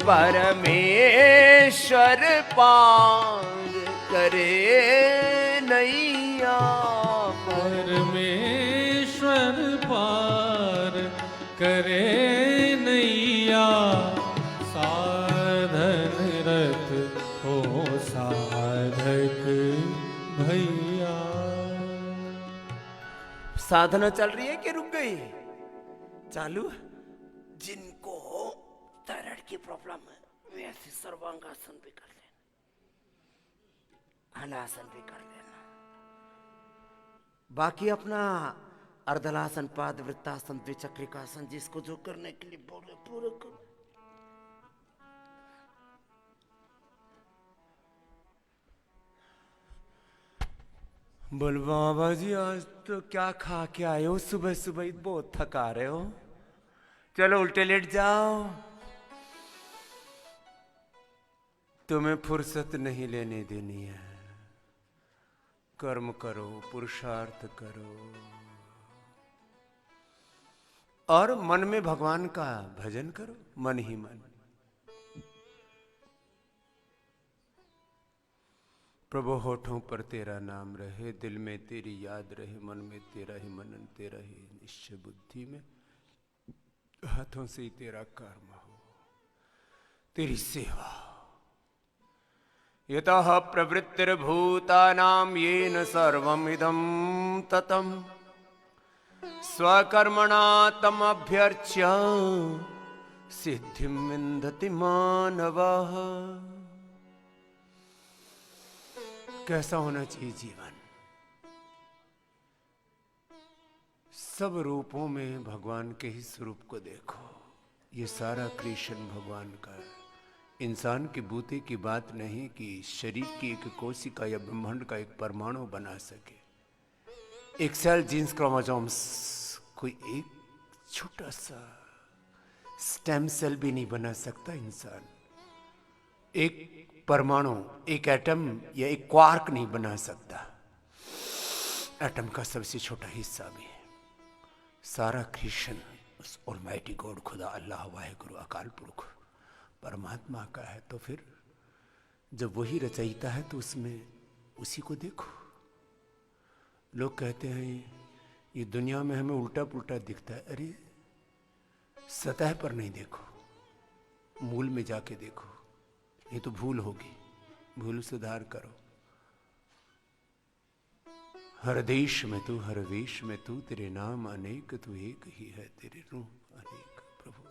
परमेश्वर पार करे नैया, परमेश्वर पार करे नैया, साधन रत हो साधक भैया। साधना चल रही है कि रुक गई? चालू। जिनको थायराइड की प्रॉब्लम है वे ऐसे सर्वांगासन भी कर लेना, हलासन भी कर लेना। बाकी अपना अर्धलासन, पादवृत्तासन, द्विचक्रिकासन, जिसको जो करने के लिए बोले पूरे करो। बोल बाबा जी, आज तो क्या खा के आए हो? सुबह सुबह बहुत थका रहे हो। चलो उल्टे लेट जाओ, तुम्हें फुर्सत नहीं लेने देनी है। कर्म करो, पुरुषार्थ करो, और मन में भगवान का भजन करो, मन ही मन। प्रभु होठों पर तेरा नाम रहे, दिल में तेरी याद रहे, मन में तेरा ही मनन, तेरा ही निश्चय, बुद्धि में हाथों से ही तेरा कर्म हो, तेरी सेवा। यतः प्रवृत्तिर्भूतानां येन सर्वमिदं ततं, स्वकर्मणा तमभ्यर्च्य सिद्धिं विन्दति मानवः। कैसा होना चाहिए जीवन? सब रूपों में भगवान के ही स्वरूप को देखो। ये सारा क्रिएशन भगवान का है। इंसान की बूते की बात नहीं कि शरीर की एक कोशिका या ब्रह्मांड का एक परमाणु बना सके। एक सेल, जीन्स, क्रोमोसोम्स, कोई एक छोटा सा स्टेम सेल भी नहीं बना सकता इंसान। एक परमाणु, एक एटम या एक क्वार्क नहीं बना सकता। एटम का सबसे छोटा हिस्सा भी है। सारा क्रिएशन उस ऑलमाइटी गॉड, खुदा अल्लाह वाहिगुरु अकाल पुरख परमात्मा का है। तो फिर जब वही रचयिता है तो उसमें उसी को देखो। लोग कहते हैं ये दुनिया में हमें उल्टा पुल्टा दिखता है। अरे सतह पर नहीं देखो, मूल में जाके देखो, नहीं तो भूल होगी। भूल सुधार करो। हर देश में तू, हर वेश में तू, तेरे नाम अनेक, तू एक ही है, तेरे रूप अनेक। प्रभु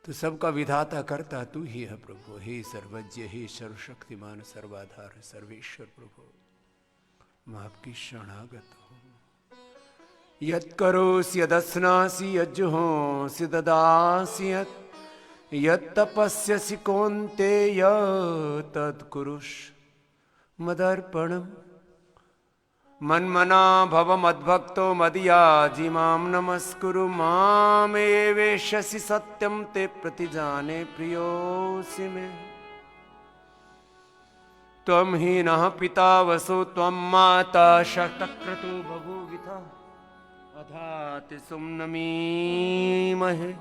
तू सबका विधाता करता तू ही है प्रभु। हे सर्वज्ञ, हे सर्वशक्तिमान, सर्वाधार, सर्वेश्वर प्रभु, मैं आपकी शरणागत हूं। यत् करोसि यदस्नासि यज्जुहोसि ददासि यत् तपस्यसि कौन्तेय तत्कुरुष्व मदर्पणम्। मन्मना भव मद्भक्तो मदयाजी मां नमस्कुरु। मामे वेश्यसि सत्यं ते प्रतिजाने प्रियोऽसि मे। त्वं हि नः पिता वसो त्वं माता शतक्रतु बभूविता। अधाति सुम्नमीमहे।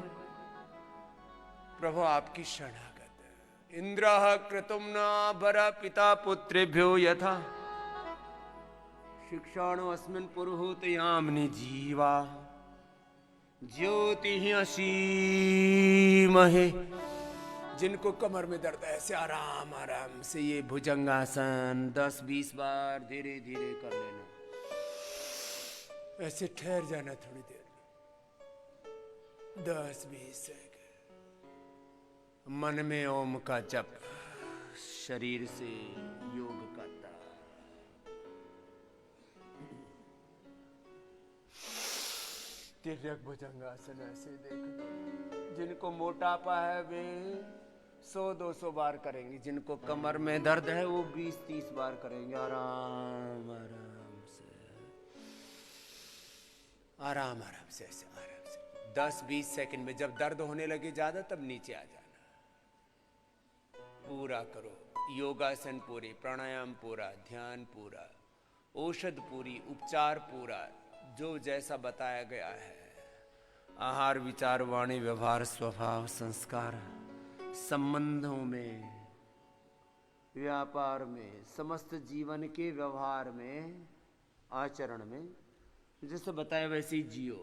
प्रभु आपकी शरणागत। इंद्रः कृतुं न भर पिता पुत्रेभ्यो यथा। शिक्षाणो अस्मिन् पुरुहूतयाम्नि जीवा। ज्योतिः असीमहे। जिनको कमर में दर्द है, ऐसे आराम आराम से ये भुजंगासन 10-20 बार धीरे धीरे कर लेना। ऐसे ठहर जाना थोड़ी देर, 10-20 सेकंड। मन में ओम का जप, शरीर से योग करता। तिर्यक भुजंगासन ऐसे देखना। जिनको मोटापा है वे 100-200 बार करेंगे। जिनको कमर में दर्द है वो 20-30 बार करेंगे। आराम आराम से, आराम आराम से, ऐसे आराम से 10-20 सेकंड में। जब दर्द होने लगे ज्यादा तब नीचे आ जाना। पूरा करो। योगासन पूरे, प्राणायाम पूरा, ध्यान पूरा, औषध पूरी, उपचार पूरा, जो जैसा बताया गया है। आहार, विचार, वाणी, व्यवहार, स्वभाव, संस्कार, संबंधों में, व्यापार में, समस्त जीवन के व्यवहार में, आचरण में जैसे बताया वैसे ही जियो।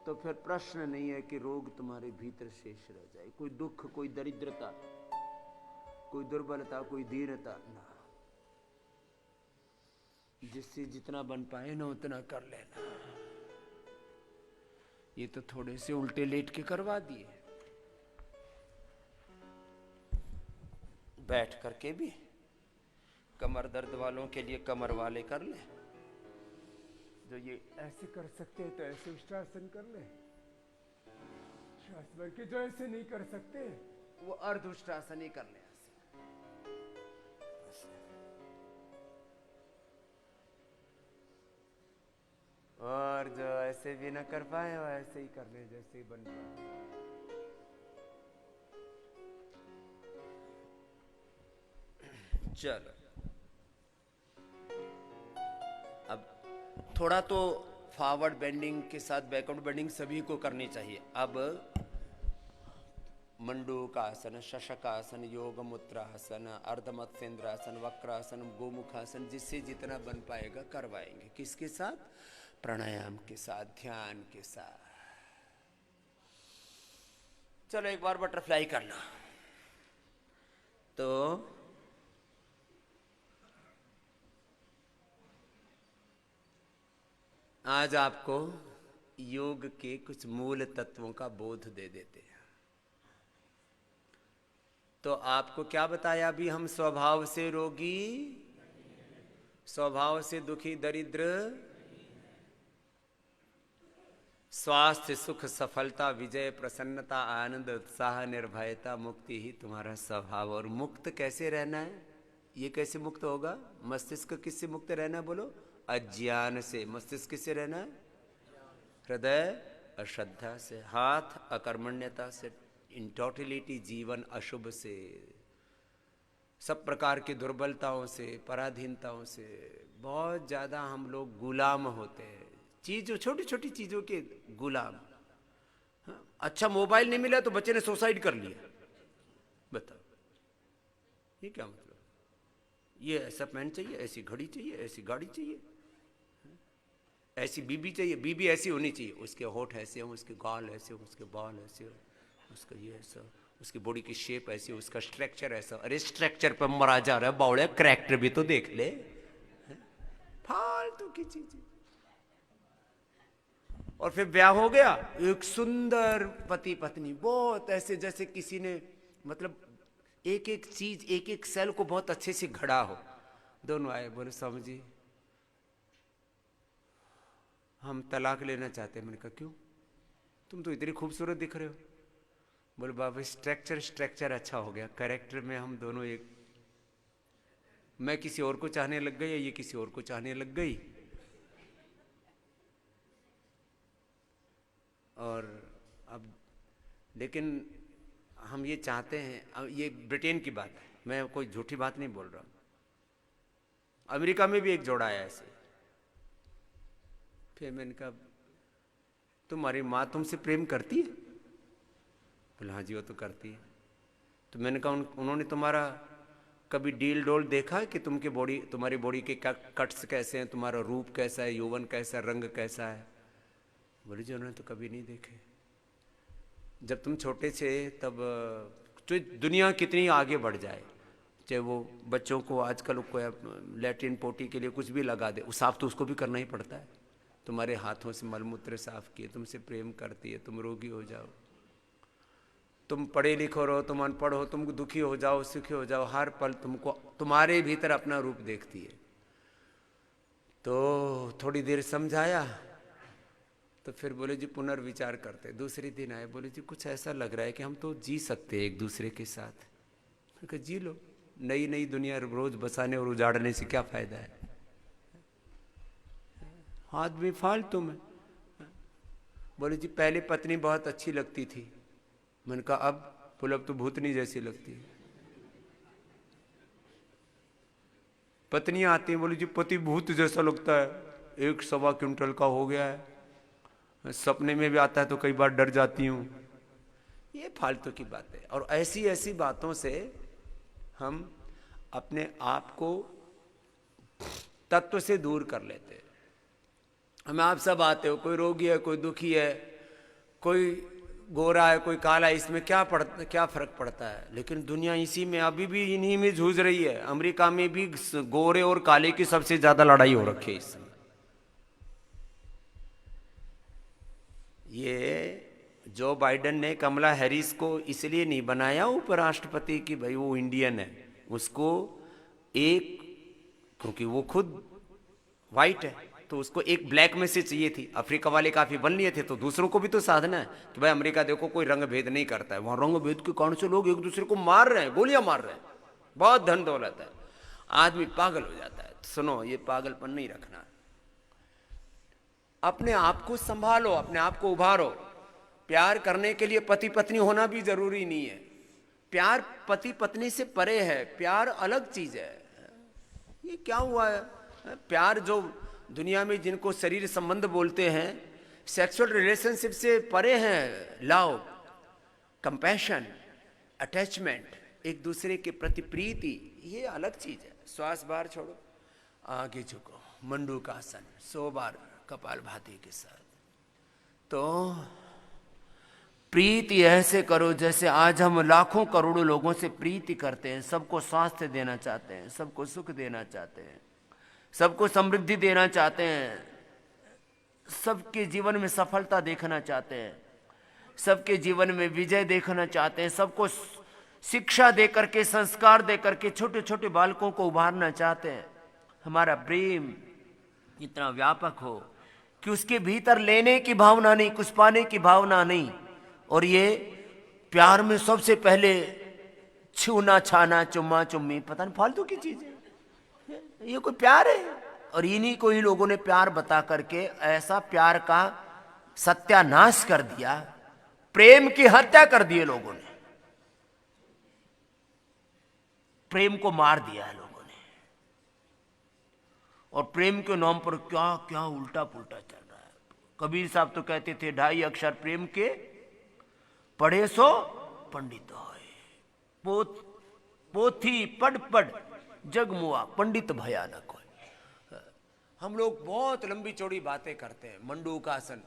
तो फिर प्रश्न नहीं है कि रोग तुम्हारे भीतर शेष रह जाए। कोई दुख, कोई दरिद्रता, कोई दुर्बलता, कोई दीनता ना। जिससे जितना बन पाए ना उतना कर लेना। ये तो थोड़े से उल्टे लेट के करवा दिए। बैठ करके भी कमर दर्द वालों के लिए कमर वाले कर ले। जो ये ऐसे कर सकते हैं तो ऐसे उष्ट्रासन कर ले। श्वास भर के जो ऐसे नहीं कर सकते वो अर्ध उष्ट्रासन ही कर ले। और जो ऐसे भी ना कर पाए वो ऐसे ही कर ले जैसे ही बन पाए। चलो अब थोड़ा तो फॉरवर्ड बेंडिंग के साथ बैकवर्ड बेंडिंग सभी को करनी चाहिए। अब मंडूकासन, शशकासन, योग मुद्रासन, अर्धमत्स्येंद्रासन, वक्रासन, गोमुखासन, जिससे जितना बन पाएगा करवाएंगे। किसके साथ? प्राणायाम के साथ, ध्यान के साथ। चलो एक बार बटरफ्लाई करना। तो आज आपको योग के कुछ मूल तत्वों का बोध दे देते हैं। तो आपको क्या बताया अभी? हम स्वभाव से रोगी, स्वभाव से दुखी, दरिद्र, स्वास्थ्य, सुख, सफलता, विजय, प्रसन्नता, आनंद, उत्साह, निर्भयता, मुक्ति ही तुम्हारा स्वभाव। और मुक्त कैसे रहना है? ये कैसे मुक्त होगा? मस्तिष्क किससे मुक्त रहना है? बोलो। अज्ञान से। मस्तिष्क किससे रहना है? हृदय अश्रद्धा से, हाथ अकर्मण्यता से, इंटॉटिलिटी जीवन अशुभ से, सब प्रकार की दुर्बलताओं से, पराधीनताओं से बहुत ज्यादा हम लोग गुलाम होते हैं। चीजों, छोटी छोटी चीजों के गुलाम। हाँ? अच्छा मोबाइल नहीं मिला तो बच्चे ने सुसाइड कर लिया। बताओ ये क्या मतलब? ये ऐसा पेन चाहिए, ऐसी घड़ी चाहिए, ऐसी गाड़ी चाहिए। ऐसी बीबी चाहिए, बीबी ऐसी होनी चाहिए, उसके होठ ऐसे हों, उसके गाल ऐसे हों, उसके बाल ऐसे हों, उसका ये ऐसा, उसकी बॉडी की शेप ऐसी हो, उसका स्ट्रक्चर ऐसा। अरे स्ट्रक्चर पर मरा जा रहा है बावड़े, करैक्टर भी तो देख ले। फालतू की चीजें। और फिर ब्याह हो गया, एक सुंदर पति पत्नी, बहुत ऐसे जैसे किसी ने मतलब एक एक चीज, एक एक सेल को बहुत अच्छे से घड़ा हो। दोनों आए, बोले स्वामी जी हम तलाक लेना चाहते हैं। मैंने कहा क्यों, तुम तो इतनी खूबसूरत दिख रहे हो। बोले बाबा स्ट्रक्चर अच्छा हो गया, कैरेक्टर में हम दोनों एक, मैं किसी और को चाहने लग गई, ये किसी और को चाहने लग गई। और अब लेकिन हम ये चाहते हैं, अब ये ब्रिटेन की बात है, मैं कोई झूठी बात नहीं बोल रहा हूं, अमेरिका में भी एक जोड़ा आया ऐसे। फिर मैंने कहा तुम्हारी माँ तुमसे प्रेम करती है? बोले हाँ जी वो तो करती है। तो मैंने कहा उन्होंने तुम्हारा कभी डील डोल देखा है कि तुम्हारी बॉडी के कट्स कैसे हैं, तुम्हारा रूप कैसा है, यौवन कैसा है, रंग कैसा है? बोले जी उन्होंने तो कभी नहीं देखे। जब तुम छोटे थे तब तो दुनिया कितनी आगे बढ़ जाए, चाहे वो बच्चों को आजकल कोई लैट्रिन पोटी के लिए कुछ भी लगा दे, साफ तो उसको भी करना ही पड़ता है। तुम्हारे हाथों से मलमूत्र साफ किए, तुमसे प्रेम करती है, तुम रोगी हो जाओ, तुम पढ़े लिखो रहो, तुम अनपढ़ हो, तुम दुखी हो जाओ, सुखी हो जाओ, हर पल तुमको तुम्हारे भीतर अपना रूप देखती है। तो थोड़ी देर समझाया, तो फिर बोले जी पुनर्विचार करते। दूसरे दिन आए, बोले जी कुछ ऐसा लग रहा है कि हम तो जी सकते हैं एक दूसरे के साथ। मैंने कहा जी लो, नई नई दुनिया रोज बसाने और उजाड़ने से क्या फायदा है, आदमी फालतू में। बोले जी पहले पत्नी बहुत अच्छी लगती थी। मैंने कहा अब? बोले अब तो भूतनी जैसी लगती है। पत्नियां आती हैं, बोले जी पति भूत जैसा लगता है, 1.25 क्विंटल का हो गया है, सपने में भी आता है तो कई बार डर जाती हूं। ये फालतू की बात है। और ऐसी ऐसी बातों से हम अपने आप को तत्व से दूर कर लेते हैं। हमें आप सब आते हो, कोई रोगी है, कोई दुखी है, कोई गोरा है, कोई काला है, इसमें क्या फर्क पड़ता है? लेकिन दुनिया इसी में अभी भी इन्हीं में जूझ रही है। अमेरिका में भी गोरे और काले की सबसे ज्यादा लड़ाई हो रखी है इस समय। ये जो बाइडेन ने कमला हैरिस को इसलिए नहीं बनाया उपराष्ट्रपति की भाई वो इंडियन है, उसको एक, क्योंकि वो खुद वाइट है तो उसको एक ब्लैक में से चाहिए थी। अफ्रीका वाले काफी बन लिए थे, तो दूसरों को भी तो साधना है कि भाई अमेरिका देखो कोई रंग भेद नहीं करता है, वहां रंग भेद के कारण से लोग एक दूसरे को मार रहे हैं, गोलियां मार रहे हैं, बहुत धन दौलत है, आदमी पागल हो जाता है। सुनो, ये पागलपन नहीं रखना, अपने आप को संभालो, अपने आप को उभारो। प्यार करने के लिए पति पत्नी होना भी जरूरी नहीं है, प्यार पति पत्नी से परे है, प्यार अलग चीज है। ये क्या हुआ है? प्यार जो दुनिया में जिनको शरीर संबंध बोलते हैं, सेक्सुअल रिलेशनशिप से परे हैं। लव, कंपैशन, अटैचमेंट, एक दूसरे के प्रति प्रीति, ये अलग चीज है। श्वास बाहर छोड़ो, आगे झुको, मंडूकासन, 100 बार कपालभाति के साथ। तो प्रीति ऐसे करो जैसे आज हम लाखों करोड़ों लोगों से प्रीति करते हैं, सबको स्वास्थ्य देना चाहते हैं, सबको सुख देना चाहते हैं, सबको समृद्धि देना चाहते हैं, सबके जीवन में सफलता देखना चाहते हैं, सबके जीवन में विजय देखना चाहते हैं, सबको शिक्षा देकर के, संस्कार देकर के छोटे छोटे बालकों को उभारना चाहते हैं। हमारा प्रेम इतना व्यापक हो कि उसके भीतर लेने की भावना नहीं, कुछ पाने की भावना नहीं। और ये प्यार में सबसे पहले छूना छाना, चुम्मा चुम्मी, पता नहीं फालतू की चीज है, ये कोई प्यार है? और इन्हीं को ही लोगों ने प्यार बता करके ऐसा प्यार का सत्यानाश कर दिया, प्रेम की हत्या कर दी लोगों ने, प्रेम को मार दिया है लोगों ने। और प्रेम के नाम पर क्या क्या उल्टा पुल्टा चल रहा है। कबीर साहब तो कहते थे 2.5 अक्षर प्रेम के, पढ़े सो पंडित होए, पोथी पढ़ पढ़ जग मुआ पंडित भयानक हो। हम लोग बहुत लंबी चौड़ी बातें करते हैं। मंडूकासन,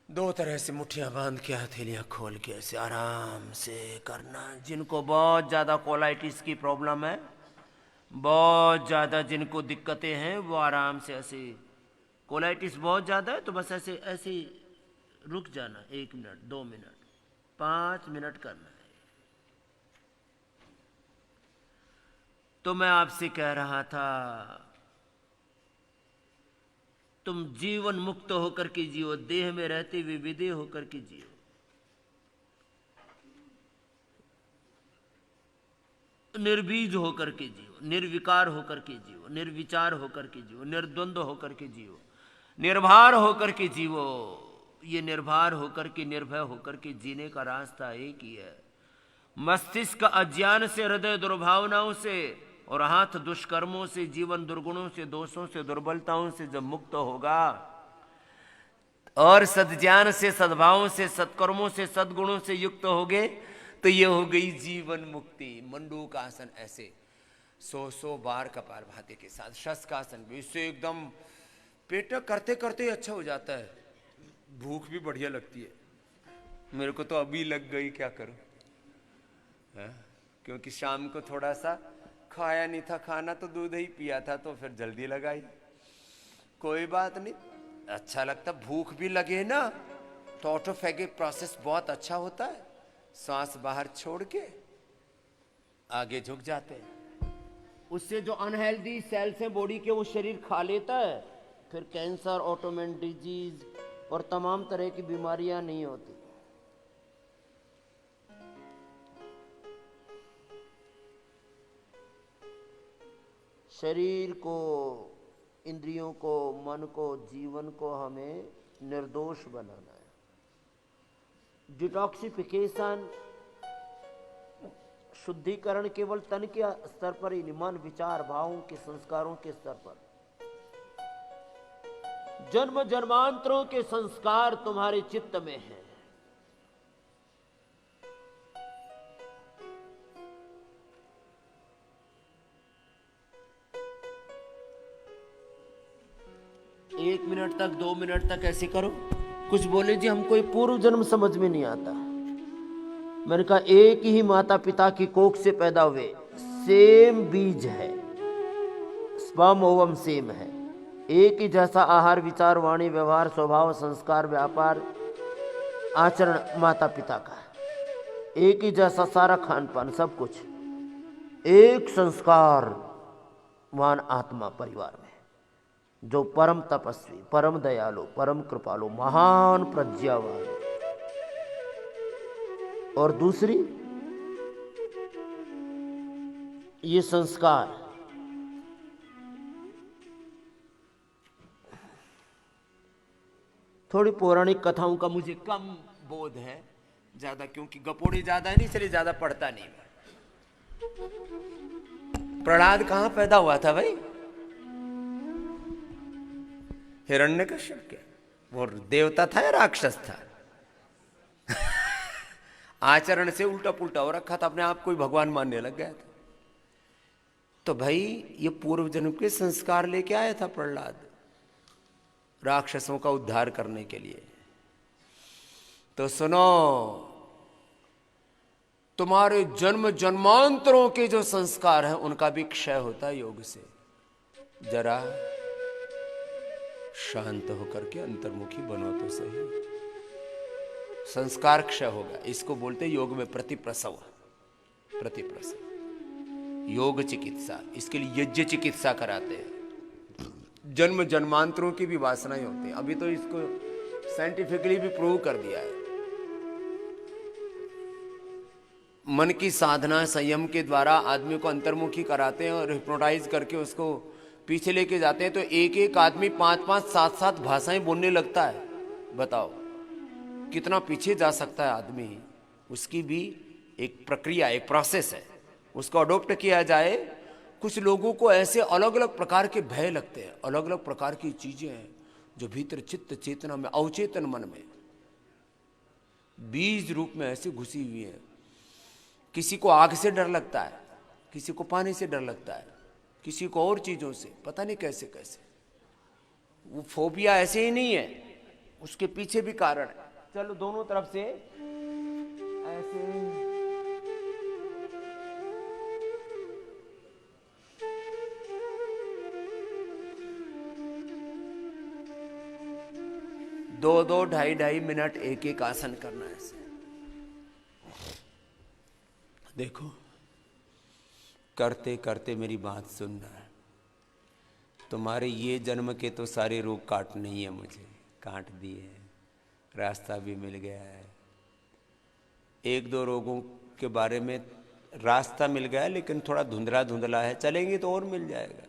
दो तरह से मुट्ठियां बांध के हथेलियां खोल के ऐसे आराम से करना। जिनको बहुत ज़्यादा कोलाइटिस की प्रॉब्लम है, बहुत ज़्यादा जिनको दिक्कतें हैं, वो आराम से ऐसे, कोलाइटिस बहुत ज़्यादा है तो बस ऐसे ऐसे रुक जाना, 1 मिनट, 2 मिनट, 5 मिनट करना है। तो मैं आपसे कह रहा था, तुम जीवन मुक्त होकर के जियो, देह में रहते हुए विदेह होकर के जियो। निर्बीज होकर के जियो, निर्विकार होकर के जियो, निर्विचार होकर के जियो, निर्द्वंद्व होकर के जियो, निर्भर होकर के जियो। ये निर्भर होकर के, निर्भय होकर के जीने का रास्ता एक ही है। मस्तिष्क अज्ञान से, हृदय दुर्भावनाओं से और हाथ दुष्कर्मों से, जीवन दुर्गुणों से, दोषों से, दुर्बलताओं से जब मुक्त होगा और सद्ज्ञान से, सद्भावों से, सत्कर्मों से, सद्गुणों से युक्त होगे तो ये हो गई जीवन मुक्ति। मंडूकासन ऐसे 100 बार कपालभाति के साथ, शस्कासन भी, इससे एकदम पेट करते करते अच्छा हो जाता है, भूख भी बढ़िया लगती है। मेरे को तो अभी लग गई, क्या करूं है? क्योंकि शाम को थोड़ा सा खाया नहीं था, खाना तो दूध ही पिया था, तो फिर जल्दी लगाई। कोई बात नहीं, अच्छा लगता। भूख भी लगे ना तो ऑटोफेगिक प्रोसेस बहुत अच्छा होता है। सांस बाहर छोड़ के आगे झुक जाते हैं, उससे जो अनहेल्दी सेल्स हैं बॉडी के वो शरीर खा लेता है, फिर कैंसर, ऑटोइम्यून डिजीज और तमाम तरह की बीमारियां नहीं होती। शरीर को, इंद्रियों को, मन को, जीवन को हमें निर्दोष बनाना है। डिटॉक्सिफिकेशन, शुद्धिकरण केवल तन के स्तर पर ही नहीं, मन, विचार, भावों के, संस्कारों के स्तर पर। जन्म जन्मांतरों के संस्कार तुम्हारे चित्त में हैं। एक मिनट तक, 2 मिनट तक ऐसे करो। कुछ बोले जी हमको पूर्व जन्म समझ में नहीं आता। मैंने कहा एक ही माता पिता की कोख से पैदा हुए, सेम बीज है, स्पर्म ओवम सेम है, एक ही जैसा आहार, विचार, वाणी, व्यवहार, स्वभाव, संस्कार, व्यापार, आचरण माता पिता का, एक ही जैसा सारा खान पान, सब कुछ। एक संस्कार वान आत्मा परिवार में, जो परम तपस्वी, परम दयालु, परम कृपालु, महान प्रज्ञावान। और दूसरी, ये संस्कार थोड़ी पौराणिक कथाओं का मुझे कम बोध है ज्यादा, क्योंकि गपोड़ी ज्यादा है नहीं, इसलिए ज्यादा पढ़ता नहीं। प्रहलाद कहां पैदा हुआ था भाई? हिरण्यकश्यप के। वो देवता था या राक्षस था? आचरण से उल्टा पुल्टा हो रखा था, अपने आप को ही भगवान मानने लग गया था। तो भाई ये पूर्व जन्म के संस्कार लेके आया था प्रहलाद, राक्षसों का उद्धार करने के लिए। तो सुनो, तुम्हारे जन्म जन्मांतरों के जो संस्कार हैं उनका भी क्षय होता है योग से। जरा शांत होकर के अंतर्मुखी बनो तो सही, संस्कार क्षय होगा। इसको बोलते योग में प्रतिप्रसव। प्रतिप्रसव योग चिकित्सा, इसके लिए यज्ञ चिकित्सा कराते हैं। जन्म जन्मांतरों की भी वासनाएं होती हैं, अभी तो इसको साइंटिफिकली भी प्रूव कर दिया है। मन की साधना संयम के द्वारा आदमी को अंतर्मुखी कराते हैं और हिप्नोटाइज करके उसको पीछे लेके जाते हैं, तो एक एक आदमी 5-5, 7-7 भाषाएं बोलने लगता है। बताओ कितना पीछे जा सकता है आदमी। उसकी भी एक प्रक्रिया, एक प्रोसेस है, उसको अडॉप्ट किया जाए। कुछ लोगों को ऐसे अलग अलग प्रकार के भय लगते हैं, अलग अलग प्रकार की चीजें हैं जो भीतर चित्त चेतना में, अवचेतन मन में बीज रूप में ऐसे घुसी हुई है। किसी को आग से डर लगता है, किसी को पानी से डर लगता है, किसी को और चीजों से, पता नहीं कैसे कैसे। वो फोबिया ऐसे ही नहीं है, उसके पीछे भी कारण है। चलो दोनों तरफ से ऐसे, दो दो ढाई ढाई मिनट एक एक आसन करना है ऐसे। देखो करते करते मेरी बात सुनना है। तुम्हारे ये जन्म के तो सारे रोग काटने ही है, मुझे काट दिए हैं, रास्ता भी मिल गया है। एक दो रोगों के बारे में रास्ता मिल गया है, लेकिन थोड़ा धुंधला धुंधला है, चलेंगे तो और मिल जाएगा।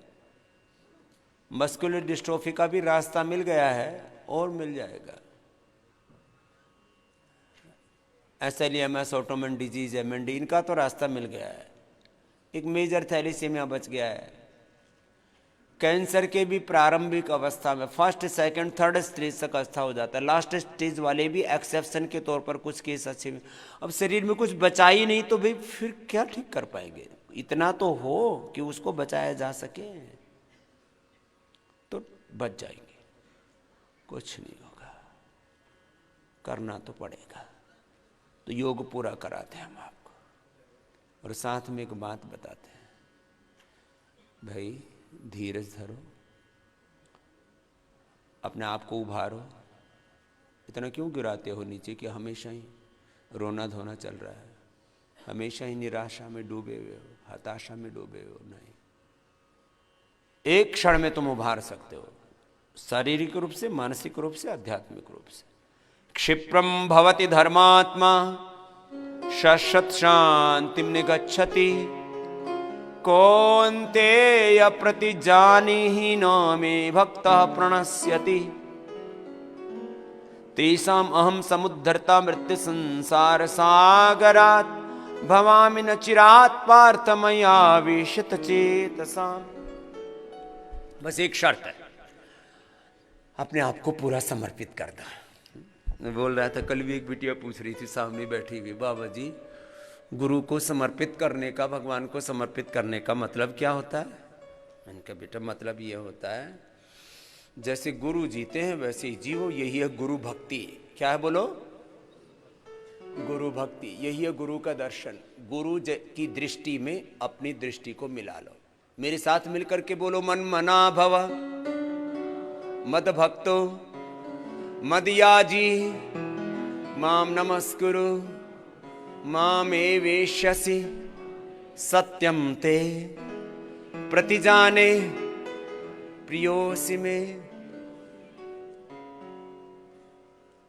मस्कुलर डिस्ट्रोफी का भी रास्ता मिल गया है और मिल जाएगा। एसएलईएमएस, ऑटोमन डिजीज, एमएनडी, इनका तो रास्ता मिल गया है। एक मेजर थैलेसीमिया बच गया है। कैंसर के भी प्रारंभिक अवस्था में फर्स्ट सेकंड थर्ड स्टेज तक अवस्था हो जाता है। लास्ट स्टेज वाले भी एक्सेप्शन के तौर पर कुछ केस अच्छे में। अब शरीर में कुछ बचा ही नहीं तो भाई फिर क्या ठीक कर पाएंगे? इतना तो हो कि उसको बचाया जा सके तो बच जाएंगे। कुछ नहीं होगा, करना तो पड़ेगा। तो योग पूरा कराते हैं हम आपको, और साथ में एक बात बताते हैं, भाई धीरज धरो, अपने आप को उभारो। इतना क्यों गिराते हो नीचे कि हमेशा ही रोना धोना चल रहा है, हमेशा ही निराशा में डूबे हुए हो, हताशा में डूबे हो? नहीं, एक क्षण में तुम उभार सकते हो, शारीरिक रूप से, मानसिक रूप से, आध्यात्मिक रूप से। क्षिप्रम भवति धर्मात्मा शाश्वत शांतिम निगच्छति कौन्तेय प्रतिजानीहि न मे भक्तः प्रणश्यति तेषाम् अहं समुद्धर्ता मृत्यु संसार सागरात् भवामि न चिरात् पार्थ मया विशत चेतसाम्। बस एक शर्त है, अपने आप को पूरा समर्पित कर दो। मैं बोल रहा था, कल भी एक बिटिया पूछ रही थी सामने बैठी हुई, बाबा जी गुरु को समर्पित करने का, भगवान को समर्पित करने का मतलब क्या होता है? मैंने कहा बेटा मतलब ये होता है जैसे गुरु जीते हैं वैसे ही जीवो, यही है गुरु भक्ति। क्या है बोलो? गुरु भक्ति, यही है गुरु का दर्शन। गुरु की दृष्टि में अपनी दृष्टि को मिला लो। मेरे साथ मिलकर के बोलो, मन मना भव मद भक्तो मदयाजी माम नमस्कुरु मामे वेश्यसि सत्यम ते प्रतिजाने प्रियोसि मे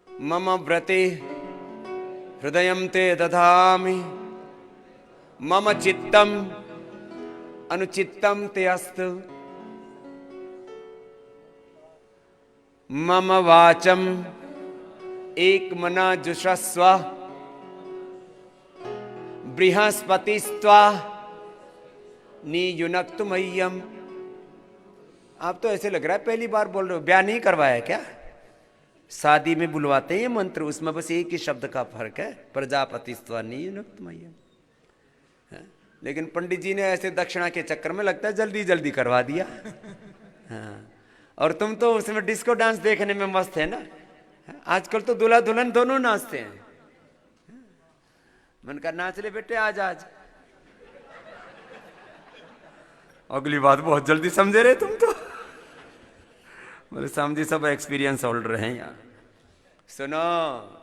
मम व्रते हृदयं ते दधामि मम चित्तम अनुचित्तम ते अस्तु मम वाचम एक मना जुषस्व बृहस्पतिस्त्वा नियुनक्तु मह्यम। आप तो ऐसे लग रहा है पहली बार बोल रहे हो, ब्याह नहीं करवाया क्या? शादी में बुलवाते हैं मंत्र, उसमें बस एक ही शब्द का फर्क है, प्रजापतिस्त्वा नियुनक्तु मह्यम। लेकिन पंडित जी ने ऐसे दक्षिणा के चक्कर में लगता है जल्दी जल्दी करवा दिया। हाँ, और तुम तो उसमें डिस्को डांस देखने में मस्त है ना। आजकल तो दूल्हा दुल्हन दोनों नाचते हैं। मन का नाच ले बेटे आज आज। अगली बात बहुत जल्दी समझे रहे तुम तो। बोले समझी, सब एक्सपीरियंस होल्डर हैं यहाँ। सुनो,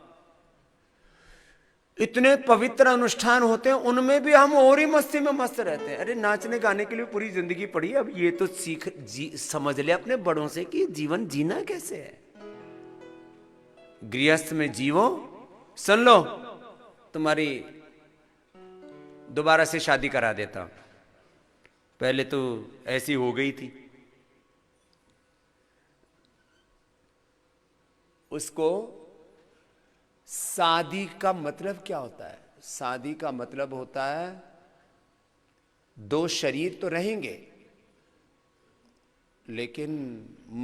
इतने पवित्र अनुष्ठान होते हैं, उनमें भी हम और ही मस्ती में मस्त रहते हैं। अरे नाचने गाने के लिए पूरी जिंदगी पड़ी है, अब ये तो समझ ले अपने बड़ों से कि जीवन जीना कैसे है। गृहस्थ में जीवो। सुन लो, तुम्हारी दोबारा से शादी करा देता हूं, पहले तो ऐसी हो गई थी। उसको शादी का मतलब क्या होता है? शादी का मतलब होता है दो शरीर तो रहेंगे, लेकिन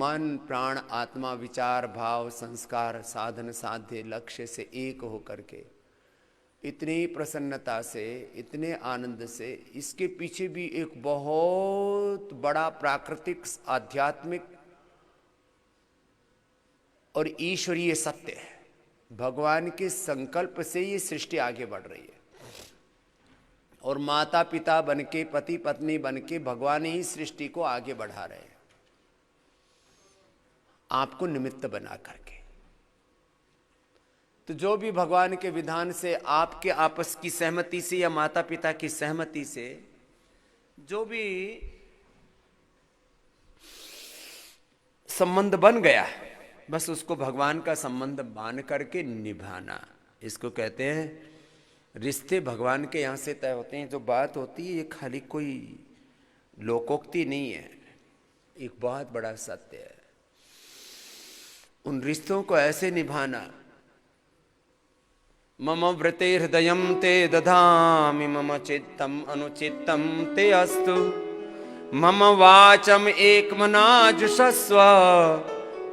मन प्राण आत्मा विचार भाव संस्कार साधन साध्य लक्ष्य से एक होकर के इतनी प्रसन्नता से, इतने आनंद से, इसके पीछे भी एक बहुत बड़ा प्राकृतिक आध्यात्मिक और ईश्वरीय सत्य है। भगवान के संकल्प से ये सृष्टि आगे बढ़ रही है और माता पिता बनके, पति पत्नी बनके भगवान ही सृष्टि को आगे बढ़ा रहे हैं, आपको निमित्त बना करके। तो जो भी भगवान के विधान से आपके आपस की सहमति से या माता पिता की सहमति से जो भी संबंध बन गया, बस उसको भगवान का संबंध मान करके निभाना, इसको कहते हैं रिश्ते। भगवान के यहां से तय होते हैं। जो बात होती है ये खाली कोई लोकोक्ति नहीं है, एक बहुत बड़ा सत्य है। उन रिश्तों को ऐसे निभाना। मम व्रते हृदयं ते दधामि, मम चित्तम अनुचित्तम ते अस्तु, मम वाचम एकमनाजुषस्व,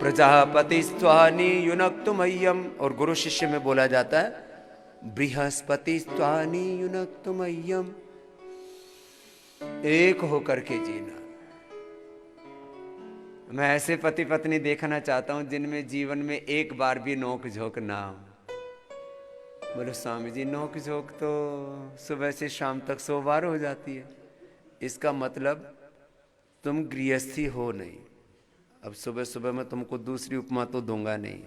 प्रजापतिस्त्वानि युनक्तु मह्यम। और गुरु शिष्य में बोला जाता है बृहस्पतिस्त्वानि युनक्तु मह्यम। एक होकर के जीना। मैं ऐसे पति पत्नी देखना चाहता हूं जिनमें जीवन में एक बार भी नोक झोंक ना हो। बोले स्वामी जी नोक झोंक तो सुबह से शाम तक 100 बार हो जाती है। इसका मतलब तुम गृहस्थी हो नहीं। अब सुबह सुबह मैं तुमको दूसरी उपमा तो दूंगा नहीं,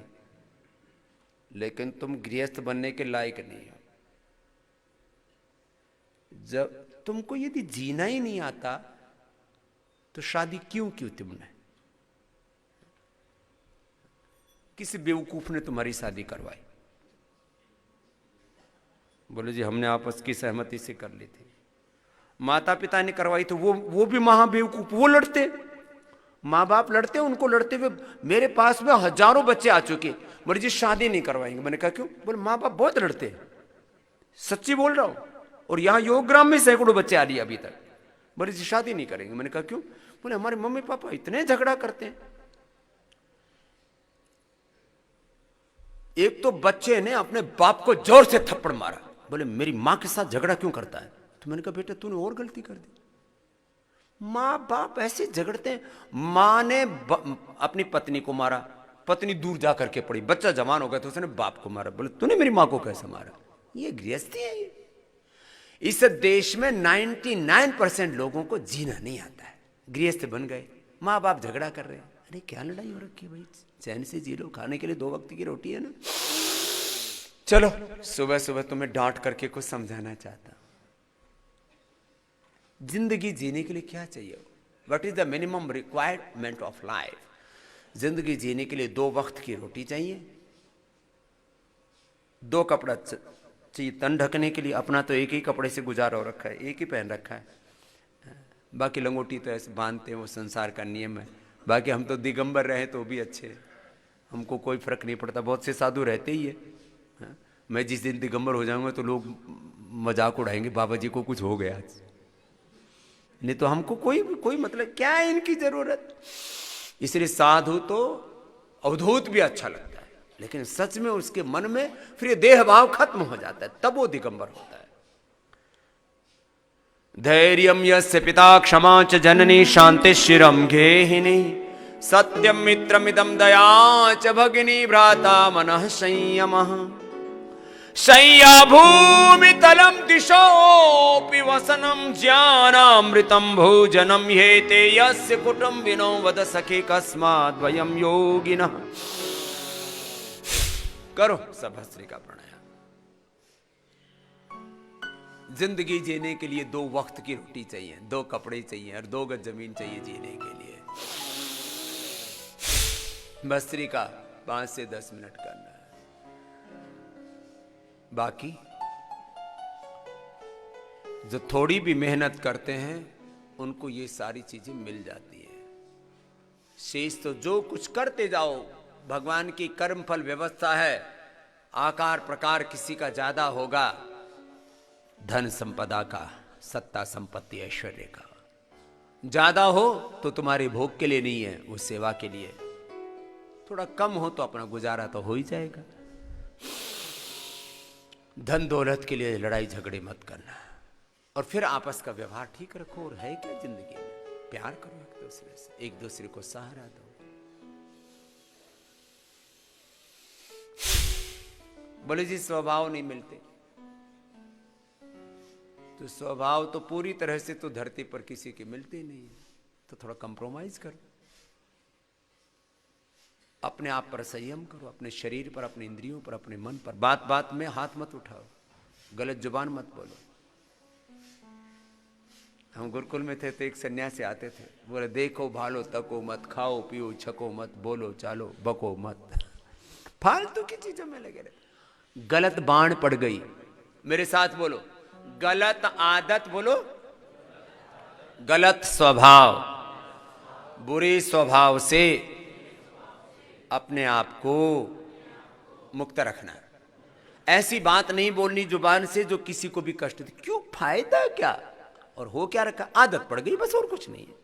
लेकिन तुम गृहस्थ बनने के लायक नहीं हो। जब तुमको यदि जीना ही नहीं आता तो शादी क्यों की तुमने? किसी बेवकूफ ने तुम्हारी शादी करवाई। बोले जी हमने आपस की सहमति से कर ली थी। माता पिता ने करवाई तो वो भी महा बेवकूफ, वो लड़ते, माँ बाप लड़ते, उनको लड़ते हुए मेरे पास में हजारों बच्चे आ चुके। बोले जी शादी नहीं करवाएंगे। मैंने कहा क्यों? बोले माँ बाप बहुत लड़ते। सच्ची बोल रहा हूं। और यहां योगग्राम में सैकड़ों बच्चे आ रही अभी तक। बोले जी शादी नहीं करेंगे। मैंने कहा क्यों? बोले हमारे मम्मी पापा इतने झगड़ा करते हैं। एक तो बच्चे ने अपने बाप को जोर से थप्पड़ मारा। बोले मेरी मां के साथ झगड़ा क्यों करता है? तो मैंने कहा बेटा तूने और गलती कर दी। मां बाप ऐसे झगड़ते हैं। मां ने अपनी पत्नी को मारा, पत्नी दूर जा करके पड़ी, बच्चा जवान हो गया तो उसने बाप को मारा। बोले तूने मेरी मां को कैसे मारा? ये गृहस्थी है। इस देश में 99% लोगों को जीना नहीं आता है। गृहस्थ बन गए, माँ बाप झगड़ा कर रहे हैं। अरे क्या लड़ाई हो रखी है भाई, चैन से जी लो, खाने के लिए 2 वक्त की रोटी है ना। चलो सुबह सुबह तुम्हें डांट करके कुछ समझाना चाहता हूं। जिंदगी जीने के लिए क्या चाहिए? What is the minimum requirement of life? जिंदगी जीने के लिए 2 वक्त की रोटी चाहिए, 2 कपड़ा चाहिए तन ढकने के लिए। अपना तो एक ही कपड़े से गुजारा हो रखा है, एक ही पहन रखा है। बाकी लंगोटी तो ऐसे बांधते हैं, वो संसार का नियम है। बाकी हम तो दिगंबर रहे तो भी अच्छे, हमको कोई फर्क नहीं पड़ता। बहुत से साधु रहते ही है। मैं जिस दिन दिगंबर हो जाऊंगा तो लोग मजाक उड़ाएंगे, बाबा जी को कुछ हो गया। नहीं तो हमको कोई मतलब क्या है इनकी जरूरत। इसलिए साधु तो अवधूत भी अच्छा लगता है, लेकिन सच में उसके मन में फिर देह भाव खत्म हो जाता है, तब वो दिगंबर होता है। धैर्यम यस्य पिता क्षमा च जननी शांति शिरम गेहिनी, सत्यम मित्रमिदम दया च भगिनी भ्राता मनः संयमः। शय्या भूमि तलम दिशोऽपि वसनं ज्ञानामृतं भोजनं हेते यस्य कुटुम्बिनो वद सखे कस्माद् वयं योगिनः। करो सभस्त्री का प्राणायाम। जिंदगी जीने के लिए 2 वक्त की रोटी चाहिए, 2 कपड़े चाहिए और 2 गज जमीन चाहिए जीने के लिए। भस्त्री का 5 से 10 मिनट करना है। बाकी जो थोड़ी भी मेहनत करते हैं उनको ये सारी चीजें मिल जाती है। शेष तो जो कुछ करते जाओ, भगवान की कर्म फल व्यवस्था है। आकार प्रकार किसी का ज्यादा होगा, धन संपदा का, सत्ता संपत्ति ऐश्वर्य का ज्यादा हो तो तुम्हारे भोग के लिए नहीं है, वो सेवा के लिए। थोड़ा कम हो तो अपना गुजारा तो हो ही जाएगा। धन दौलत के लिए लड़ाई झगड़े मत करना, और फिर आपस का व्यवहार ठीक रखो। और है क्या जिंदगी में? प्यार करो एक दूसरे से, एक दूसरे को सहारा दो। बोले जी स्वभाव नहीं मिलते। तो स्वभाव तो पूरी तरह से तो धरती पर किसी के मिलते ही नहीं है, तो थोड़ा कंप्रोमाइज करो, अपने आप पर संयम करो, अपने शरीर पर, अपने इंद्रियों पर, अपने मन पर। बात बात में हाथ मत उठाओ, गलत जुबान मत बोलो। हम गुरुकुल में थे तो एक सन्यासी आते थे, बोले देखो भालो तको मत, खाओ पियो छको मत, बोलो चालो बको मत। फालतू की चीजों में लगे रहे। गलत बाण पड़ गई, मेरे साथ बोलो, गलत आदत बोलो, गलत स्वभाव, बुरे स्वभाव से अपने आप को मुक्त रखना। ऐसी बात नहीं बोलनी जुबान से जो किसी को भी कष्ट दे। क्यों, फायदा क्या, और हो क्या रखा, आदत पड़ गई बस, और कुछ नहीं है।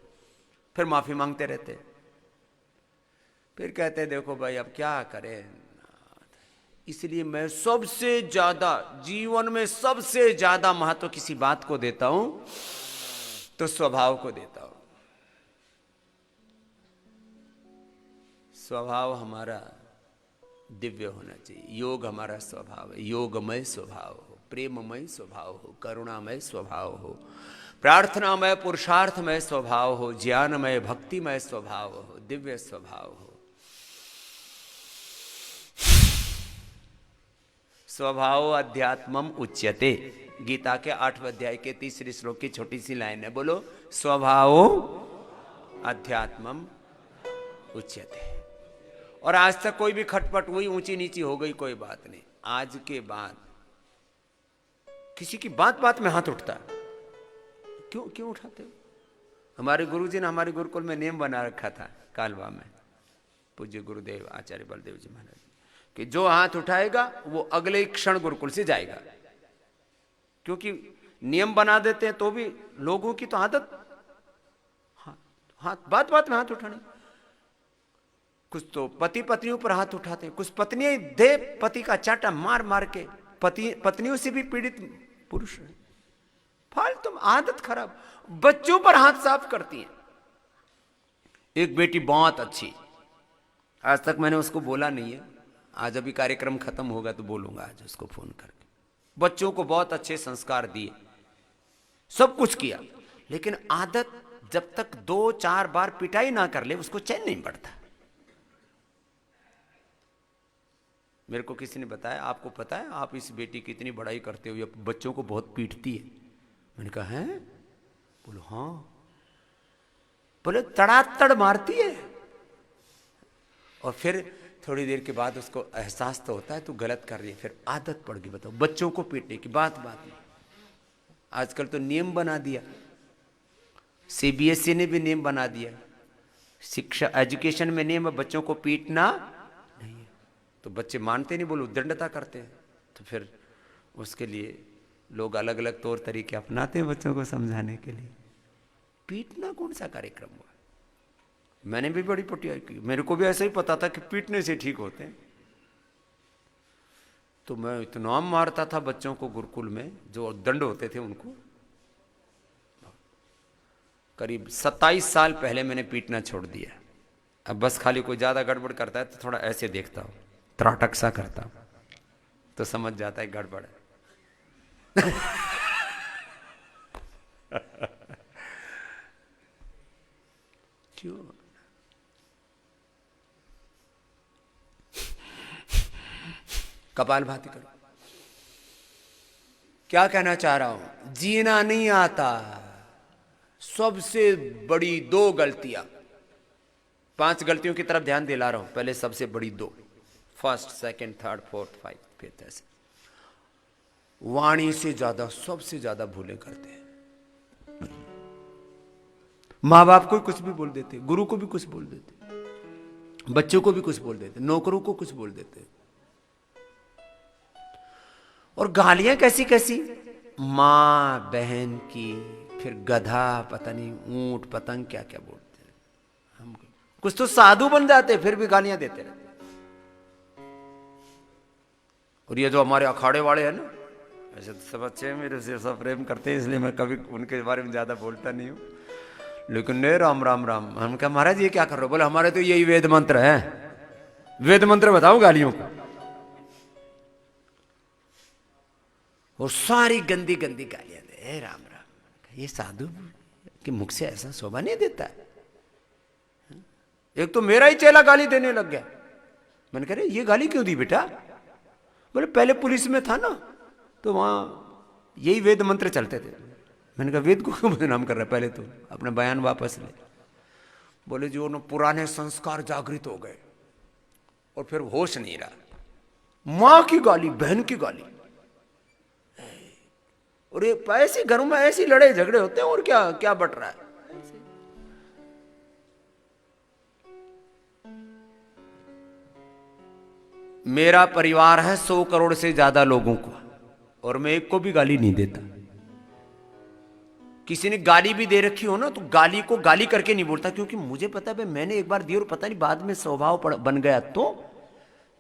फिर माफी मांगते रहते, फिर कहते देखो भाई अब क्या करें। इसलिए मैं सबसे ज्यादा जीवन में सबसे ज्यादा महत्व किसी बात को देता हूं तो स्वभाव को देता हूं। स्वभाव हमारा दिव्य होना चाहिए। योग हमारा स्वभाव है, योगमय स्वभाव हो, प्रेममय स्वभाव हो, करुणामय स्वभाव हो, प्रार्थनामय पुरुषार्थमय स्वभाव हो, ज्ञानमय भक्तिमय स्वभाव हो, दिव्य स्वभाव हो। स्वभाव अध्यात्मम उच्यते, गीता के 8वें अध्याय के 3 श्लोक की छोटी सी लाइन है, बोलो स्वभाव अध्यात्मम उच्यते। और आज तक कोई भी खटपट हुई, ऊंची नीची हो गई, कोई बात नहीं। आज के बाद किसी की बात बात में हाथ उठता है, क्यों उठाते हो? हमारे गुरुजी ने हमारे गुरुकुल में नियम बना रखा था कालवा में, पूज्य गुरुदेव आचार्य बलदेव जी महाराज, कि जो हाथ उठाएगा वो अगले क्षण गुरुकुल से जाएगा। क्योंकि नियम बना देते हैं तो भी लोगों की तो आदत हाथ बात बात में हाथ उठाने। कुछ तो पति पत्नियों पर हाथ उठाते हैं, कुछ पत्नियां दे पति का चाटा मार मार के पत्नियों से भी पीड़ित पुरुष है। फालतू आदत खराब। बच्चों पर हाथ साफ करती हैं। एक बेटी बहुत अच्छी, आज तक मैंने उसको बोला नहीं है, आज अभी कार्यक्रम खत्म होगा तो बोलूंगा आज उसको फोन करके। बच्चों को बहुत अच्छे संस्कार दिए, सब कुछ किया, लेकिन आदत जब तक 2-4 बार पिटाई ना कर ले उसको चैन नहीं पड़ता। मेरे को किसी ने बताया, आपको पता है आप इस बेटी की इतनी बड़ाई करते हो, ये बच्चों को बहुत पीटती है। मैंने कहा है? बोलो हाँ। बोले तड़ातड़ मारती है। और फिर थोड़ी देर के बाद उसको एहसास तो होता है तू गलत कर रही है, फिर आदत पड़ गई। बताओ, बच्चों को पीटने की बात में। आजकल तो नियम बना दिया, सीबीएसई ने भी नियम बना दिया, शिक्षा एजुकेशन में नियम है बच्चों को पीटना नहीं है। तो बच्चे मानते नहीं, बोलो उद्दंडता करते हैं। तो फिर उसके लिए लोग अलग अलग तौर तरीके अपनाते हैं बच्चों को समझाने के लिए। पीटना कौन सा कार्यक्रम हुआ? मैंने भी बड़ी पटियाई की, मेरे को भी ऐसा ही पता था कि पीटने से ठीक होते हैं। तो मैं इतना मारता था बच्चों को गुरुकुल में, जो दंड होते थे उनको। करीब 27 साल पहले मैंने पीटना छोड़ दिया। अब बस खाली कोई ज्यादा गड़बड़ करता है तो थोड़ा ऐसे देखता हूं, त्राटक सा करता हूं, तो समझ जाता है गड़बड़ है। क्यों? कपालभाति करो। क्या कहना चाह रहा हूं? जीना नहीं आता। सबसे बड़ी 2 गलतियां, 5 गलतियों की तरफ ध्यान दिला रहा हूं। पहले सबसे बड़ी 2, first, second, third, fourth, 5, fifth, ऐसे। वाणी से ज्यादा सबसे ज्यादा भूलें करते हैं। माँ बाप को कुछ भी बोल देते, गुरु को भी कुछ बोल देते, बच्चों को भी कुछ बोल देते, नौकरों को कुछ बोल देते। और गालियां कैसी कैसी, माँ बहन की, फिर गधा, पता नहीं ऊंट पतंग, क्या क्या बोलते हैं। हम कुछ तो साधु बन जाते फिर भी गालियां देते रहते। और ये जो हमारे अखाड़े वाले हैं ना, ऐसे तो सब अच्छे हैं, मेरे से सब प्रेम करते हैं, इसलिए मैं कभी उनके बारे में ज्यादा बोलता नहीं हूं। लेकिन नहीं, राम राम राम। हम कहा महाराज ये क्या कर रहे हो? बोले हमारे तो यही वेद मंत्र है। वेद मंत्र बताओ गालियों का। और सारी गंदी गंदी गालियां दे। राम राम, ये साधु के मुख से ऐसा शोभा नहीं देता। एक तो मेरा ही चेला गाली देने लग गया। मैंने कहा ये गाली क्यों दी बेटा? बोले पहले पुलिस में था ना, तो वहां यही वेद मंत्र चलते थे। मैंने कहा वेद को क्यों बदनाम कर रहा है? पहले तो अपना बयान वापस ले। बोले जो न पुराने संस्कार जागृत हो गए और फिर होश नहीं रहा। मां की गाली, बहन की गाली, और ये ऐसे घरों में ऐसी लड़ाई झगड़े होते हैं। और क्या क्या बट रहा है? मेरा परिवार है 100 करोड़ से ज्यादा लोगों को, और मैं एक को भी गाली नहीं देता। किसी ने गाली भी दे रखी हो ना, तो गाली को गाली करके नहीं बोलता, क्योंकि मुझे पता है मैंने एक बार दी और पता नहीं बाद में स्वभाव बन गया। तो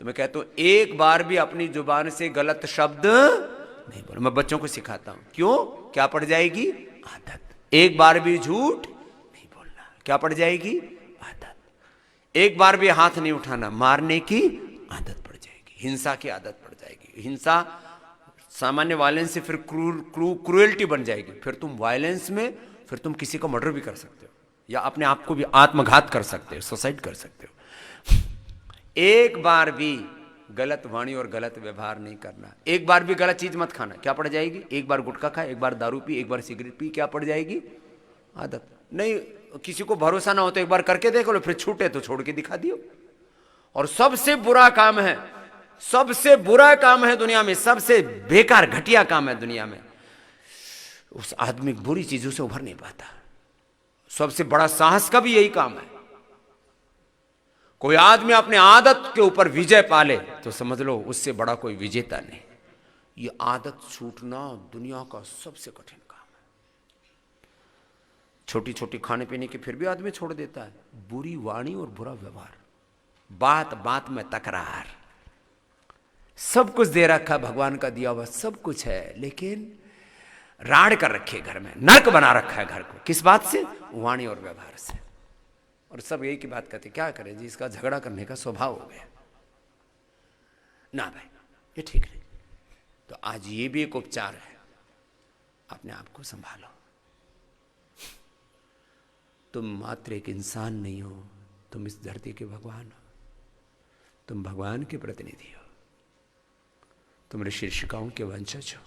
मैं कहता हूं एक बार भी अपनी जुबान से गलत शब्द नहीं बोल। मैं बच्चों को सिखाता हूं। क्यों? क्या पड़ जाएगी? आदत। एक बार भी झूठ नहीं बोलना। क्या पड़ जाएगी? आदत। एक बार भी हाथ नहीं उठाना, मारने की आदत पड़ जाएगी, हिंसा की आदत पड़ जाएगी। हिंसा सामान्य वायलेंस से फिर क्रूएल्टी बन जाएगी। फिर तुम वायलेंस में फिर तुम किसी का मर्डर भी कर सकते हो, या अपने आप को भी आत्मघात कर सकते हो, सुसाइड कर सकते हो। एक बार भी गलत वाणी और गलत व्यवहार नहीं करना। एक बार भी गलत चीज मत खाना। क्या पड़ जाएगी? एक बार गुटखा खा, एक बार दारू पी, एक बार सिगरेट पी, क्या पड़ जाएगी? आदत। नहीं, किसी को भरोसा ना हो तो एक बार करके देख लो, फिर छूटे तो छोड़ के दिखा दियो। और सबसे बुरा काम है, सबसे बुरा काम है दुनिया में, सबसे बेकार घटिया काम है दुनिया में, उस आदमी बुरी चीजों से उभर नहीं पाता। सबसे बड़ा साहस का भी यही काम है। कोई आदमी अपने आदत के ऊपर विजय पाले तो समझ लो उससे बड़ा कोई विजेता नहीं। ये आदत छूटना दुनिया का सबसे कठिन काम है। छोटी छोटी खाने पीने की फिर भी आदमी छोड़ देता है। बुरी वाणी और बुरा व्यवहार, बात बात में तकरार, सब कुछ दे रखा भगवान का दिया हुआ सब कुछ है, लेकिन राड़ कर रखे घर में, नरक बना रखा है घर को। किस बात से? वाणी और व्यवहार से। और सब यही की बात करते, क्या करें जी, इसका झगड़ा करने का स्वभाव हो गया ना भाई, ये ठीक नहीं। तो आज ये भी एक उपचार है, अपने आप को संभालो। तुम मात्र एक इंसान नहीं हो, तुम इस धरती के भगवान हो, तुम भगवान के प्रतिनिधि हो, तुम ऋषि ऋषिकाओं के वंशज हो।